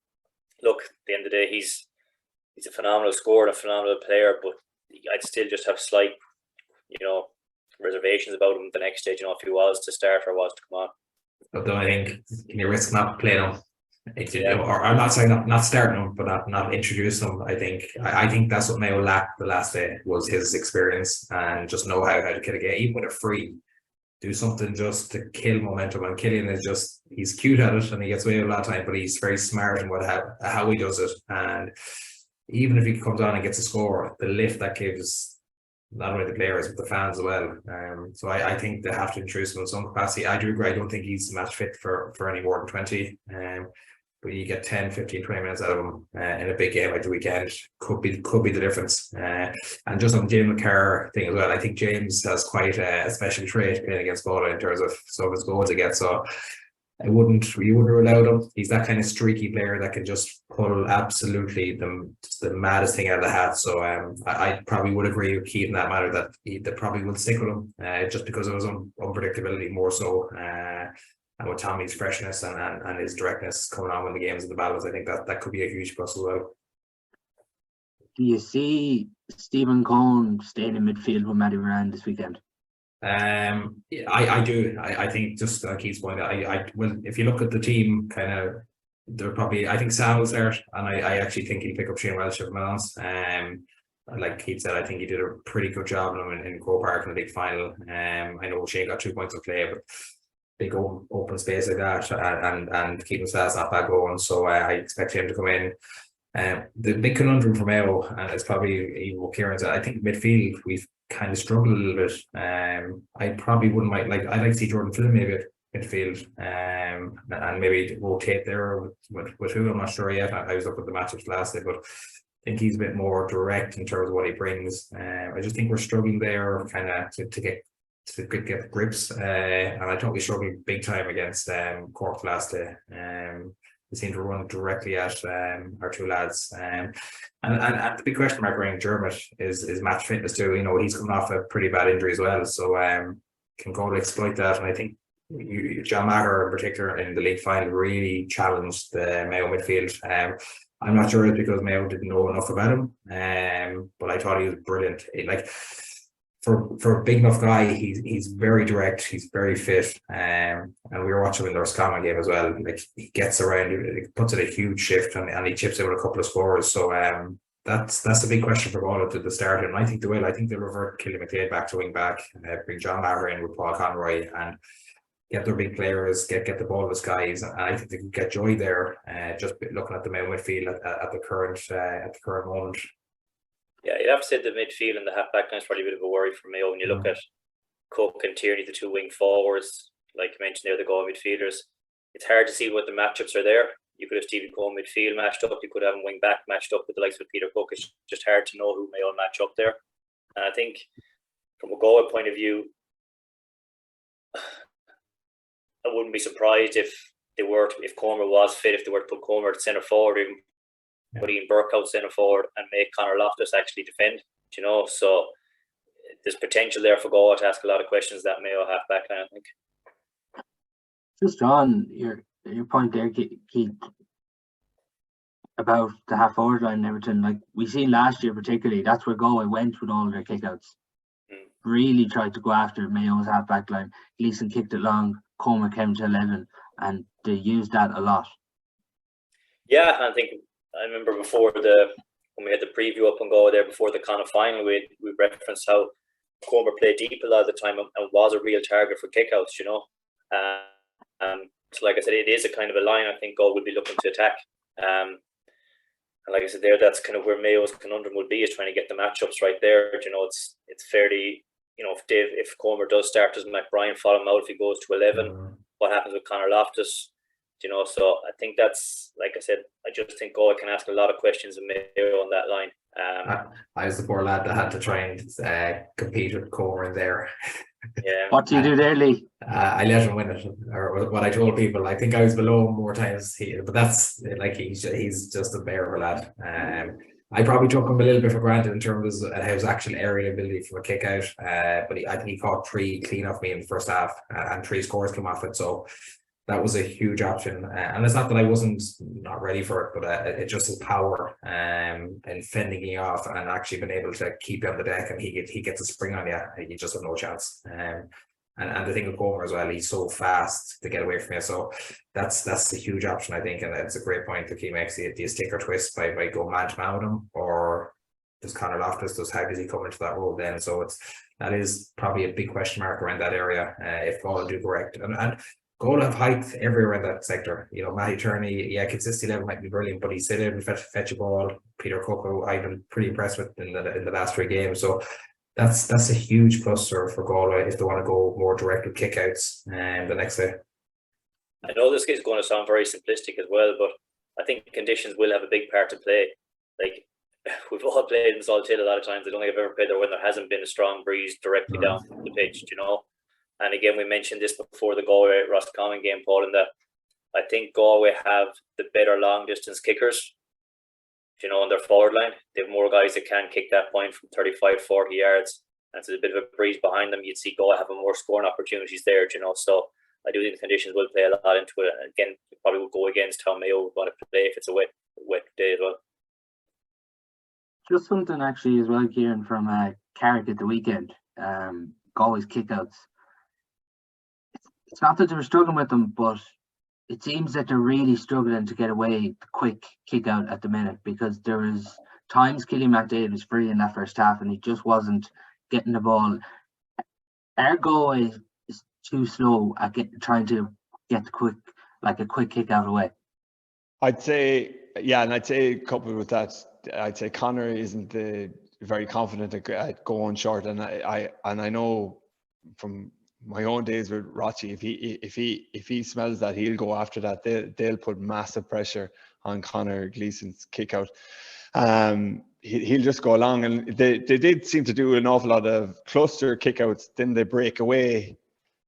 look, at the end of the day, he's a phenomenal scorer and a phenomenal player, but I'd still just have slight reservations about him the next stage, if he was to start or was to come on. But then I think, can you risk not playing him? Or I'm not saying not starting him, but not introducing him. I think that's what Mayo lacked the last day, was his experience and just know how to kill a game, even with a free. Do something just to kill momentum. And Cillian is he's cute at it and he gets away with a lot of time, but he's very smart in how he does it. And even if he comes on and gets a score, the lift that gives not only the players but the fans as well. So I think they have to introduce him in some capacity. I do agree. I don't think he's match fit for any more than 20. But you get 10, 15, 20 minutes out of him in a big game like the weekend could be the difference. And just on the James McCarr thing as well, I think James has quite a special trait playing against Galway in terms of some of his goals he gets. So you wouldn't rule out him. He's that kind of streaky player that can just pull absolutely the maddest thing out of the hat. So I probably would agree with Keith in that matter that they probably will stick with him just because of his unpredictability more so. And with Tommy's freshness and his directness coming on when the game's in the battles, I think that could be a huge plus as well. Do you see Stephen Cohen staying in midfield with Matty Moran this weekend? I do. I think just on Keith's point, well, if you look at the team, kind of, they're probably, I think Sam will start, and I actually think he'll pick up Shane Welsh from Melons. Like Keith said, I think he did a pretty good job in Croke Park in the big final. I know Shane got 2 points of play, but big open space like that, and keeping stats not bad going. So I expect him to come in. The big conundrum for Mayo, and it's probably even what Kieran said, I think midfield we've kind of struggled a little bit. I probably wouldn't mind, I'd like to see Jordan Flynn maybe at midfield, and maybe rotate there with who, I'm not sure yet. I was looking at the matchups last day, but I think he's a bit more direct in terms of what he brings. I just think we're struggling there kind of to get to get grips, and I thought we struggled big time against Cork last day. They seemed to run directly at our two lads, and the big question mark around Dermot is match fitness too. You know, he's coming off a pretty bad injury as well, so can Galway exploit that? And I think John Maher in particular in the league final really challenged the Mayo midfield. I'm not sure it's because Mayo didn't know enough about him, but I thought he was brilliant. For a big enough guy, he's very direct, he's very fit, and we were watching him in the Roscommon game as well. Like, he gets around, he puts in a huge shift, and he chips in with a couple of scores. So that's a big question for Galway at the start, and I think they will. I think they'll revert Killy McLeod back to wing back, bring John Maher in with Paul Conroy, and get their big players, get the ball to guys, and I think they can get joy there. Just looking at the Mayo midfield at the current moment. Yeah, you'd have to say the midfield and the half-back line is probably a bit of a worry for Mayo. When you look at Cook and Tierney, the two wing forwards, like you mentioned there, the goal midfielders, it's hard to see what the matchups are there. You could have Stephen Cole midfield matched up, you could have him wing back matched up with the likes of Peter Cook. It's just hard to know who Mayo will match up there. And I think from a Galway point of view, I wouldn't be surprised if Comer was fit, if they were to put Comer at centre forward, even put Ian Burke out centre forward and make Conor Loftus actually defend. You know, so there's potential there for Galway to ask a lot of questions that Mayo half back line, I think. Just on your point there, Keith, about the half forward line and everything, like we seen last year particularly, that's where Galway went with all their kickouts. Really tried to go after Mayo's half back line. Gleeson kicked it long, Comer came to 11, and they used that a lot. Yeah, I remember when we had the preview up on Galway there before the Connacht final, we referenced how Comer played deep a lot of the time and was a real target for kickouts, you know. So like I said, it is a kind of a line I think Galway would be looking to attack. And like I said there, that's kind of where Mayo's conundrum would be, is trying to get the matchups right there. You know, it's fairly, you know, if Comer does start, does McBrien follow him out if he goes to 11? What happens with Conor Loftus? You know, so I think that's, like I said, I just think Galway can ask a lot of questions of Mayo on that line. I was the poor lad that had to try and compete with Comer in there. Yeah. What do you do there, Lee? I let him win it, or what I told people. I think I was below him more times, but that's like he's just a bear of a lad. I probably took him a little bit for granted in terms of his actual aerial ability from a kick out, but I think he caught 3 clean off me in the first half, and 3 scores came off it. So that was a huge option, and it's not that I wasn't not ready for it, but it just his power and fending you off and actually being able to keep you on the deck, and he gets a spring on you. You just have no chance. And the thing with Comer as well, he's so fast to get away from you. So that's a huge option, I think, and it's a great point that he makes. Do you stick or twist by going man to man with him, or does Conor Loftus, how does he come into that role then? So that is probably a big question mark around that area if Galway do correct. And Galway have height everywhere in that sector. You know, Matty Turney, consistency level might be brilliant, but he's sitting and fetch a ball. Peter Cook, who I've been pretty impressed with in the last 3 games. So that's a huge plus for Galway if they want to go more direct with kickouts the next day. I know this is going to sound very simplistic as well, but I think conditions will have a big part to play. Like, we've all played in Salthill a lot of times. I don't think I've ever played there when there hasn't been a strong breeze directly down the pitch, you know. And again, we mentioned this before the Galway Roscommon game, Paul, in that I think Galway have the better long distance kickers, you know, on their forward line. They have more guys that can kick that point from 35, 40 yards. And so there's a bit of a breeze behind them. You'd see Galway having more scoring opportunities there, you know. So I do think the conditions will play a lot into it. And again, it probably will go against how Mayo would want to play if it's a wet day as well. Just something actually as well, Kieran, from Carrick at the weekend. Galway's kickouts. It's not that they were struggling with them, but it seems that they're really struggling to get away the quick kick out at the minute, because there was times Killian McDaid was free in that first half and he just wasn't getting the ball. Our Galway is too slow at trying to get a quick kick out away. I'd say, and I'd say coupled with that, I'd say Conor isn't very confident at going short, and I know from my own days with Rochi, if he smells that, he'll go after that. They'll put massive pressure on Conor Gleeson's kick out. He'll just go along, and they did seem to do an awful lot of cluster kickouts. Then they break away,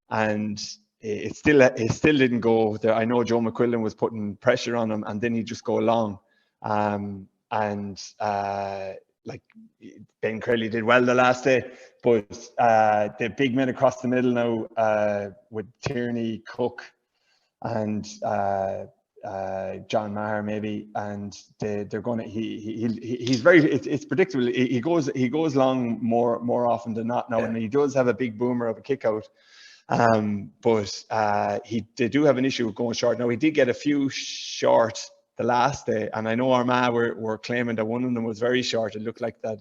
and it still didn't go there. I know Joe McQuillan was putting pressure on him, and then he'd just go along. Like Ben Crowley did well the last day, but the big men across the middle now with Tierney, Cook, and John Maher maybe, and they're going to he's very, it's predictable. He goes long more often than not now, and he does have a big boomer of a kick out. But they do have an issue with going short. Now he did get a few short the last day, and I know Armagh were claiming that one of them was very short. It looked like that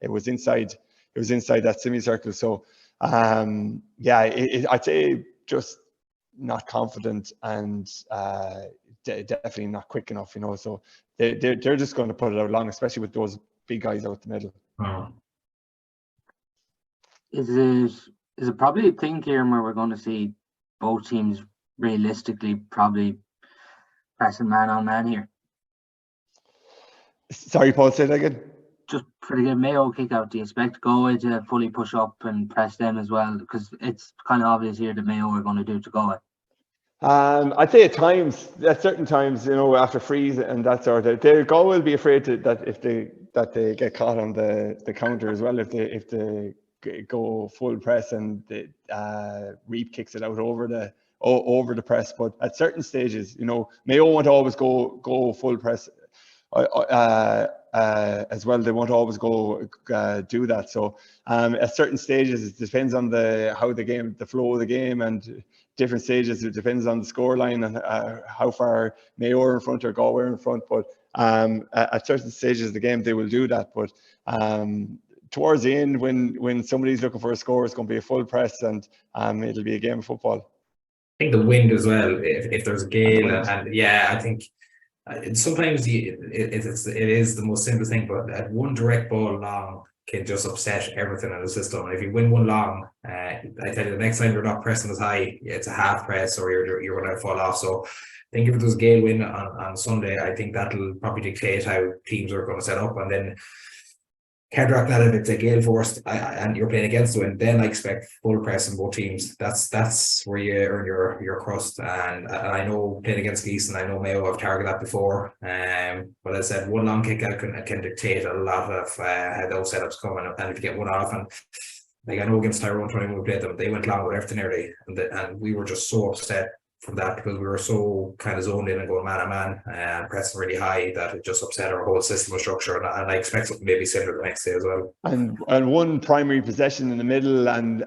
it was inside that semicircle. So I'd say just not confident, and definitely not quick enough, you know. So they're just going to put it out long, especially with those big guys out the middle. Oh. Is it probably a thing, Kieran, where we're going to see both teams realistically probably pressing man on man here? Sorry, Paul, say that again. Just for the Mayo kick out, do you expect Galway to fully push up and press them as well? Because it's kind of obvious here that Mayo are going to do it to Galway. I'd say at certain times, you know, after freeze and that sort of, Galway will be afraid that they get caught on the counter as well if they go full press and Reap kicks it out over the press. But at certain stages, you know, Mayo won't always go full press as well. They won't always go do that. So at certain stages, it depends on the flow of the game, and different stages it depends on the scoreline and how far Mayo are in front or Galway are in front. But at certain stages of the game, they will do that. But towards the end, when somebody's looking for a score, it's going to be a full press, and it'll be a game of football. I think the wind as well, if there's a gale, and I think sometimes it is the most simple thing, but at one direct ball long can just upset everything in the system. And if you win one long, I tell you, the next time you're not pressing as high, it's a half press or you're going to fall off. So I think if it was gale wind on Sunday, I think that'll probably dictate how teams are going to set up, and then counteract that if it's a gale force and you're playing against the wind, then I expect full press in both teams. That's where you earn your crust. And I know playing against Geese, and I know Mayo have targeted that before. But as I said, one long kick out can dictate a lot of how those setups come. And if you get one off, and like I know against Tyrone 20 when we played them, they went long with everything early, and we were just so upset from that because we were so kind of zoned in and going man to man and pressing really high that it just upset our whole system of structure. And I expect something maybe similar the next day as well. And one primary possession in the middle and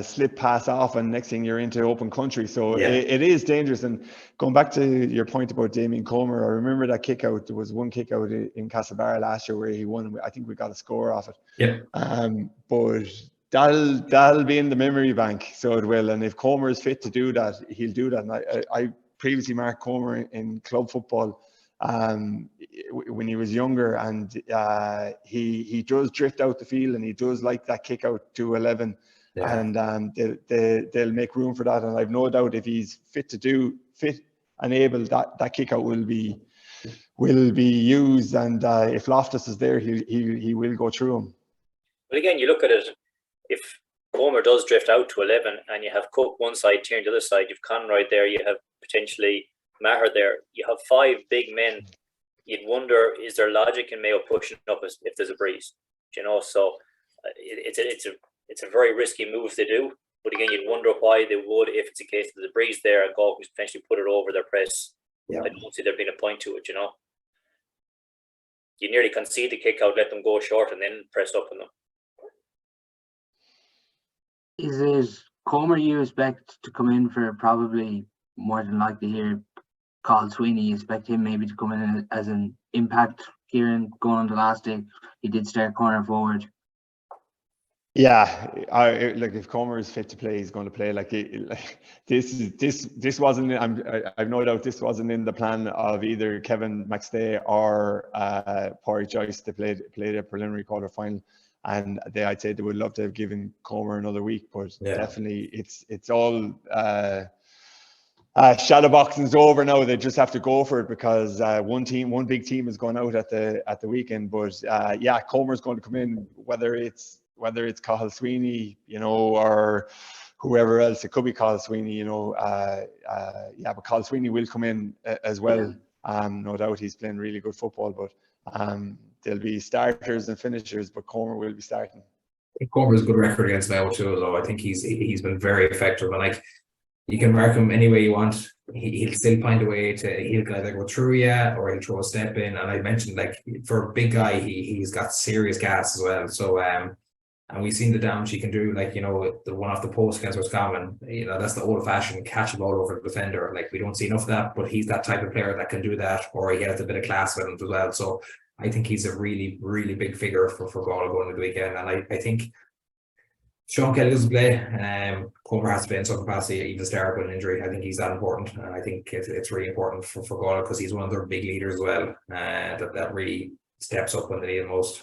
slip pass off, and next thing you're into open country. So it is dangerous. And going back to your point about Damien Comer, I remember that kick out. There was one kick out in Castlebar last year where he won. I think we got a score off it. But that'll be in the memory bank, so it will. And if Comer is fit to do that, he'll do that. And I previously marked Comer in club football when he was younger, and he does drift out the field, and he does like that kick out to 11. And they'll make room for that. And I've no doubt if he's fit and able, that kick out will be used. And if Loftus is there, he will go through him. But again, you look at it. If Comer does drift out to 11 and you have Cook one side, Tierney the other side, you've Conroy there, you have potentially Maher there, you have five big men. You'd wonder, is there logic in Mayo pushing up if there's a breeze? You know, so it's a very risky move to do. But again, you'd wonder why they would if it's a case that there's a breeze there and Galway potentially put it over their press. I don't see there being a point to it, you know. You nearly concede the kick out, let them go short, and then press up on them. Is it Comer you expect to come in for probably more than likely here? Carl Sweeney, you expect him maybe to come in as an impact, Kieran, going on the last day? He did start corner forward. Yeah, like if Comer is fit to play, he's going to play. This wasn't. I've no doubt this wasn't in the plan of either Kevin McStay or Pádraig Joyce to play the preliminary quarter final. And I'd say they would love to have given Comer another week, but definitely it's all Shadow boxing's over now. They just have to go for it because one big team is going out at the weekend. But Comer's going to come in, whether it's Cathal Sweeney, or whoever else. It could be Cathal Sweeney, but Cathal Sweeney will come in as well. No doubt he's playing really good football. But there'll be starters and finishers, but Comer will be starting. Comer has a good record against Mayo too, though. I think he's been very effective, and you can mark him any way you want. He'll still find a way he'll either go through or he'll throw a step in. And I mentioned, for a big guy, he's got serious gas as well. So and we've seen the damage he can do, the one off the post against Roscommon. That's the old fashioned catch the ball over the defender. We don't see enough of that, but he's that type of player that can do that, or he has a bit of class with him as well. So I think he's a really, really big figure for Galway going into the weekend. And I think Sean Kelly doesn't play. Comer has to play in some capacity, even start with an injury. I think he's that important, and I think it's really important for Galway because he's one of their big leaders as well. That really steps up when they need him most.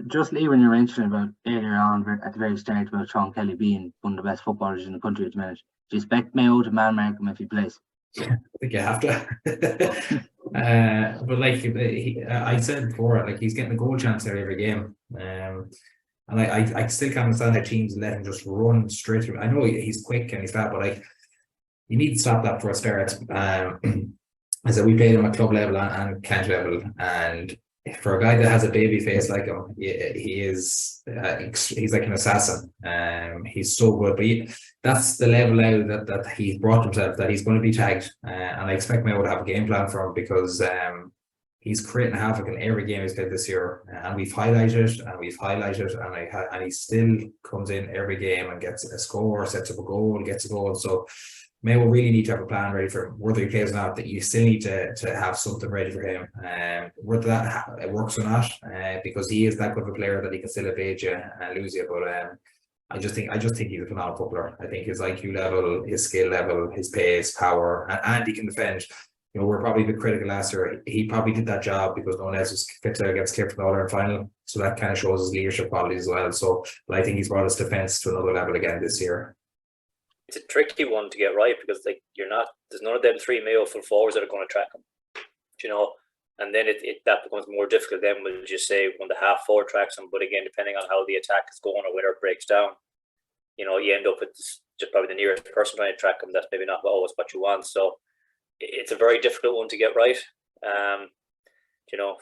Just when you mentioned about earlier on at the very start about Sean Kelly being one of the best footballers in the country at the minute, do you expect Mayo to man mark him if he plays? I think you have to. But I said before, he's getting a goal chance there every game. And I still can't understand how teams let him just run straight through. I know he's quick and he's fast, but you need to stop that for a start. I said we played him at club level and county level, and for a guy that has a baby face like him, he's like an assassin. He's so good, but that's the level now that he's brought himself, that he's going to be tagged, and I expect Mayo to have a game plan for him because he's creating havoc in every game he's played this year, and we've highlighted, and he still comes in every game and gets a score, sets up a goal, gets a goal. So Mayo really need to have a plan ready for him. Whether he plays or not, that you still need to have something ready for him. Whether that works or not, because he is that good of a player that he can still evade you and lose you. But I just think he's a phenomenal footballer. I think his IQ level, his skill level, his pace, power, and he can defend. We're probably a bit critical last year. He probably did that job because no one else was fit against Clare for the All-Ireland final. So that kind of shows his leadership qualities as well. So, but I think he's brought his defence to another level again this year. It's a tricky one to get right because there's none of them three Mayo full forwards that are going to track him. And then that becomes more difficult. Then we'll just say when the half forward tracks him. But again, depending on how the attack is going or whether it breaks down, you end up with just probably the nearest person trying to track him. That's maybe not always what you want. So it's a very difficult one to get right.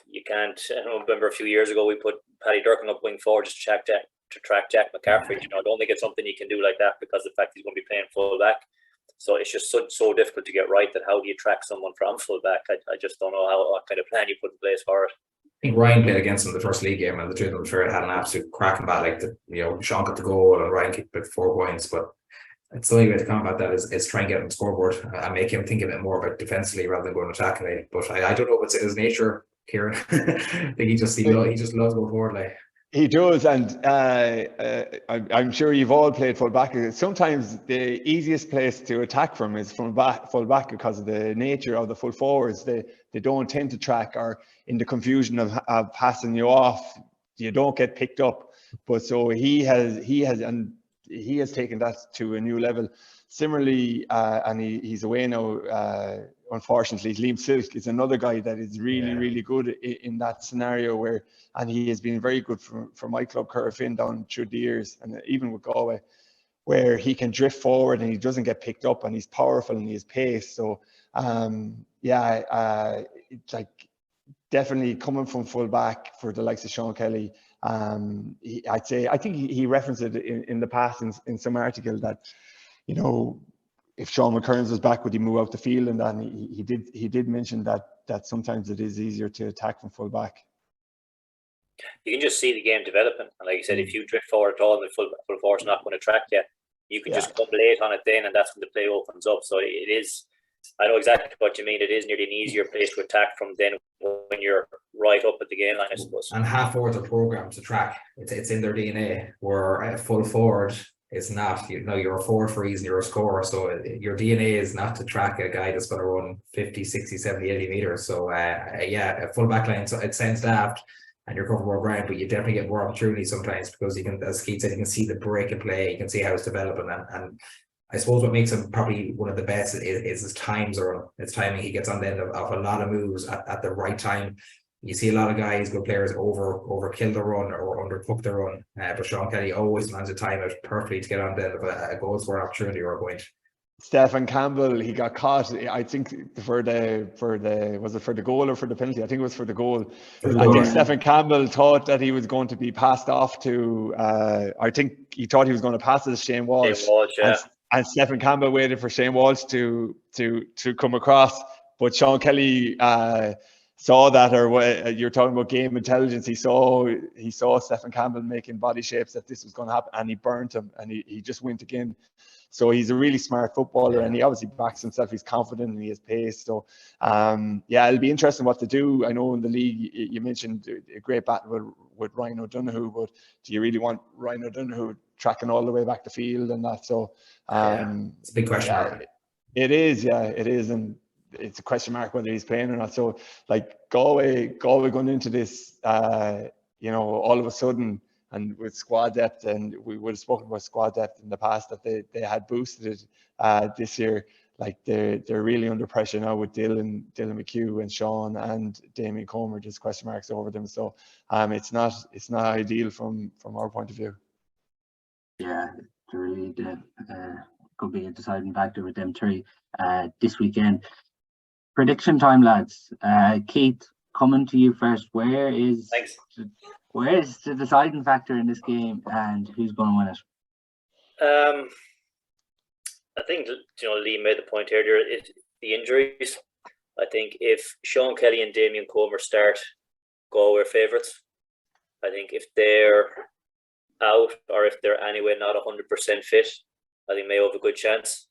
You can't. I remember a few years ago we put Paddy Durkin up wing forward just to track Jack McCaffrey. I don't think it's something you can do like that because of the fact he's going to be playing full back. So it's just so difficult to get right that how do you track someone from full back? I just don't know what kind of plan you put in place for it. I think Ryan played against him the first league game, and the two of them had an absolute cracking battle. Sean got the goal and Ryan kicked 4 points, but it's the only way to combat that is try and get him the scoreboard and make him think a bit more about defensively rather than going attacking. But I don't know what's in his nature, Kieran. I think he just loves going forward. He does, and I'm sure you've all played full back. Sometimes the easiest place to attack from is from full back because of the nature of the full forwards. They don't tend to track, or in the confusion of passing you off, you don't get picked up. But so he has taken that to a new level. Similarly, and he's away now. Unfortunately, Liam Silk is another guy that is really good in that scenario and he has been very good for my club, Currafin, down through the years, and even with Galway, where he can drift forward and he doesn't get picked up, and he's powerful and he has pace. So, it's definitely coming from full back for the likes of Sean Kelly. I think he referenced it in the past in some article that, if Sean McKearns was back, would he move out the field? And then he did mention that sometimes it is easier to attack from full back. You can just see the game developing, and like you said, if you drift forward at all and the full forward's not going to track you can just come late on it then, and that's when the play opens up. So it is. I know exactly what you mean. It is nearly an easier place to attack from then when you're right up at the game line, I suppose. And half forwards are programmed to track. It's in their DNA. Where a full forward is not. You're a forward for a reason. You're a scorer. So your DNA is not to track a guy that's going to run 50, 60, 70, 80 meters. So a full back line. So it sounds daft, and you're covering more ground, but you definitely get more opportunity sometimes because you can, as Keith said, you can see the break in play. You can see how it's developing, and I suppose what makes him probably one of the best is his times or his timing. He gets on the end of a lot of moves at the right time. You see a lot of guys, good players, overkill the run or undercook the run. But Sean Kelly always manages to time it perfectly to get on the end of a goal scoring opportunity or a point. Stephen Campbell, he got caught. I think for the goal or for the penalty? I think it was for the goal. I think Stephen Campbell thought that he was going to be passed off to. I think he thought he was going to pass it to Shane Walsh. Yeah. And Stephen Campbell waited for Shane Walsh to come across, but Sean Kelly saw that, or you're talking about game intelligence. He saw Stephen Campbell making body shapes that this was going to happen, and he burnt him, and he just went again. So he's a really smart footballer, and he obviously backs himself. He's confident and he has pace. So it'll be interesting what to do. I know in the league you mentioned a great battle with Ryan O'Donoghue, but do you really want Ryan O'Donoghue tracking all the way back the field and that? So it's a big question mark. It is, and it's a question mark whether he's playing or not. So like Galway going into this, all of a sudden, and with squad depth, and we would have spoken about squad depth in the past, that they had boosted it this year. Like they're really under pressure now with Dylan McHugh and Sean and Damien Comer, just question marks over them. So it's not ideal from our point of view. Yeah, it really could be a deciding factor with them three this weekend. Prediction time, lads. Keith, coming to you first. Where's the deciding factor in this game, and who's going to win it? I think Lee made the point earlier. The injuries. I think if Sean Kelly and Damien Comer start, Galway are favourites. I think if they're out or if they're anyway not 100% fit, I think Mayo have a good chance.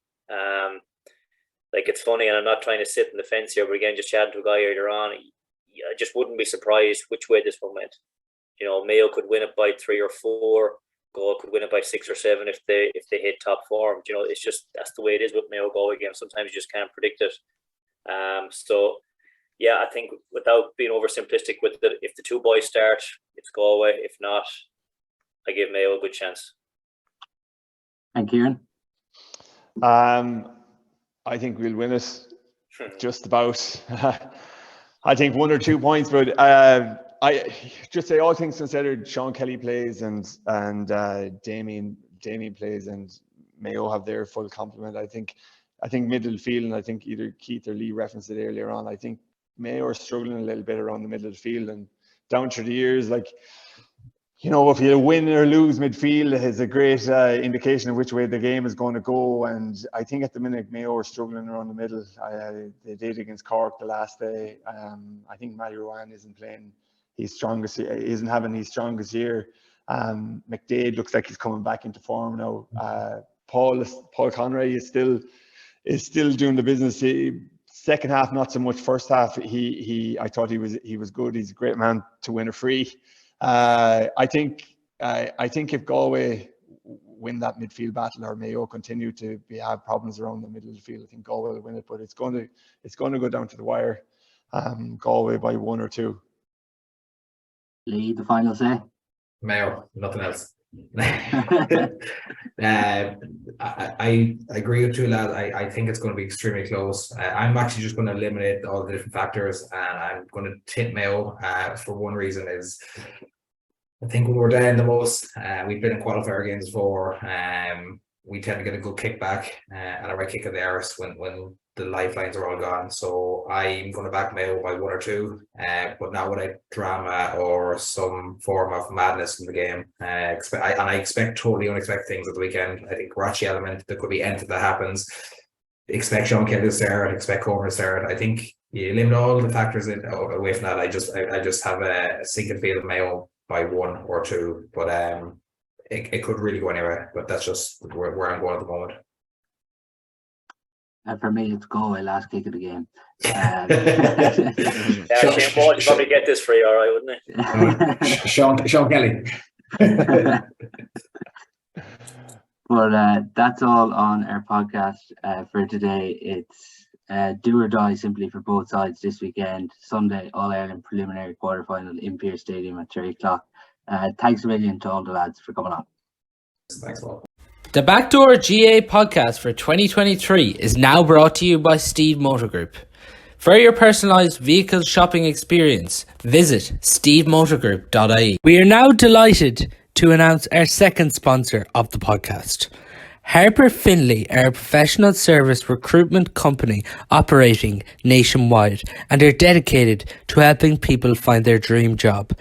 It's funny, and I'm not trying to sit in the fence here, but again, just chatting to a guy earlier on, I just wouldn't be surprised which way this one went. Mayo could win it by 3 or 4. Galway could win it by 6 or 7 if they hit top form. It's just that's the way it is with Mayo Galway games. Sometimes you just can't predict it. I think without being oversimplistic with it, if the two boys start, it's Galway. If not, I give Mayo a good chance. And Kieran? I think we'll win it just about. I think 1 or 2 points, but I just say all things considered, Sean Kelly plays and Damien plays, and Mayo have their full complement. I think middle field, and I think either Keith or Lee referenced it earlier on, I think Mayo are struggling a little bit around the middle of the field and down through the years. If you win or lose midfield, it's a great indication of which way the game is going to go. And I think at the minute Mayo are struggling around the middle. They did against Cork the last day. I think Matty Rowan isn't playing his strongest, isn't having his strongest year. McDade looks like he's coming back into form now. Paul Conroy is still doing the business. Second half, not so much. First half, I thought he was good. He's a great man to win a free. I think if Galway win that midfield battle, or Mayo continue to have problems around the middle of the field, I think Galway will win it. But it's going to go down to the wire. Galway by 1 or 2. Lee, the final say? Mayo, nothing else. I agree with you, lad. I think it's going to be extremely close. I'm actually just going to eliminate all the different factors, and I'm going to tip Mayo for one reason is I think when we're down the most, we've been in qualifier games before. We tend to get a good kickback and a right kick of the arse when the lifelines are all gone. So I'm going to back Mayo by 1 or 2, but not without drama or some form of madness in the game. I expect totally unexpected things at the weekend. I think Rachi element, there could be anything that happens. Expect Sean Kelly to start, expect Comer to start. I think you limit all the factors away from that. I just have a sinking feeling Mayo by 1 or 2, but it could really go anywhere. But that's just where I'm going at the moment. For me, it's Galway, last kick of the game. Shane Paul, you probably get this free, all right, wouldn't he? Sean Kelly. But that's all on our podcast for today. It's do or die simply for both sides this weekend. Sunday, All-Ireland preliminary quarterfinal in Pearse Stadium at 3 o'clock. Thanks a million to all the lads for coming on. Thanks a lot. The Backdoor GAA Podcast for 2023 is now brought to you by Steede Motor Group. For your personalised vehicle shopping experience, visit steedemotorgroup.ie. We are now delighted to announce our second sponsor of the podcast. Harper Finlay are a professional service recruitment company operating nationwide and are dedicated to helping people find their dream job.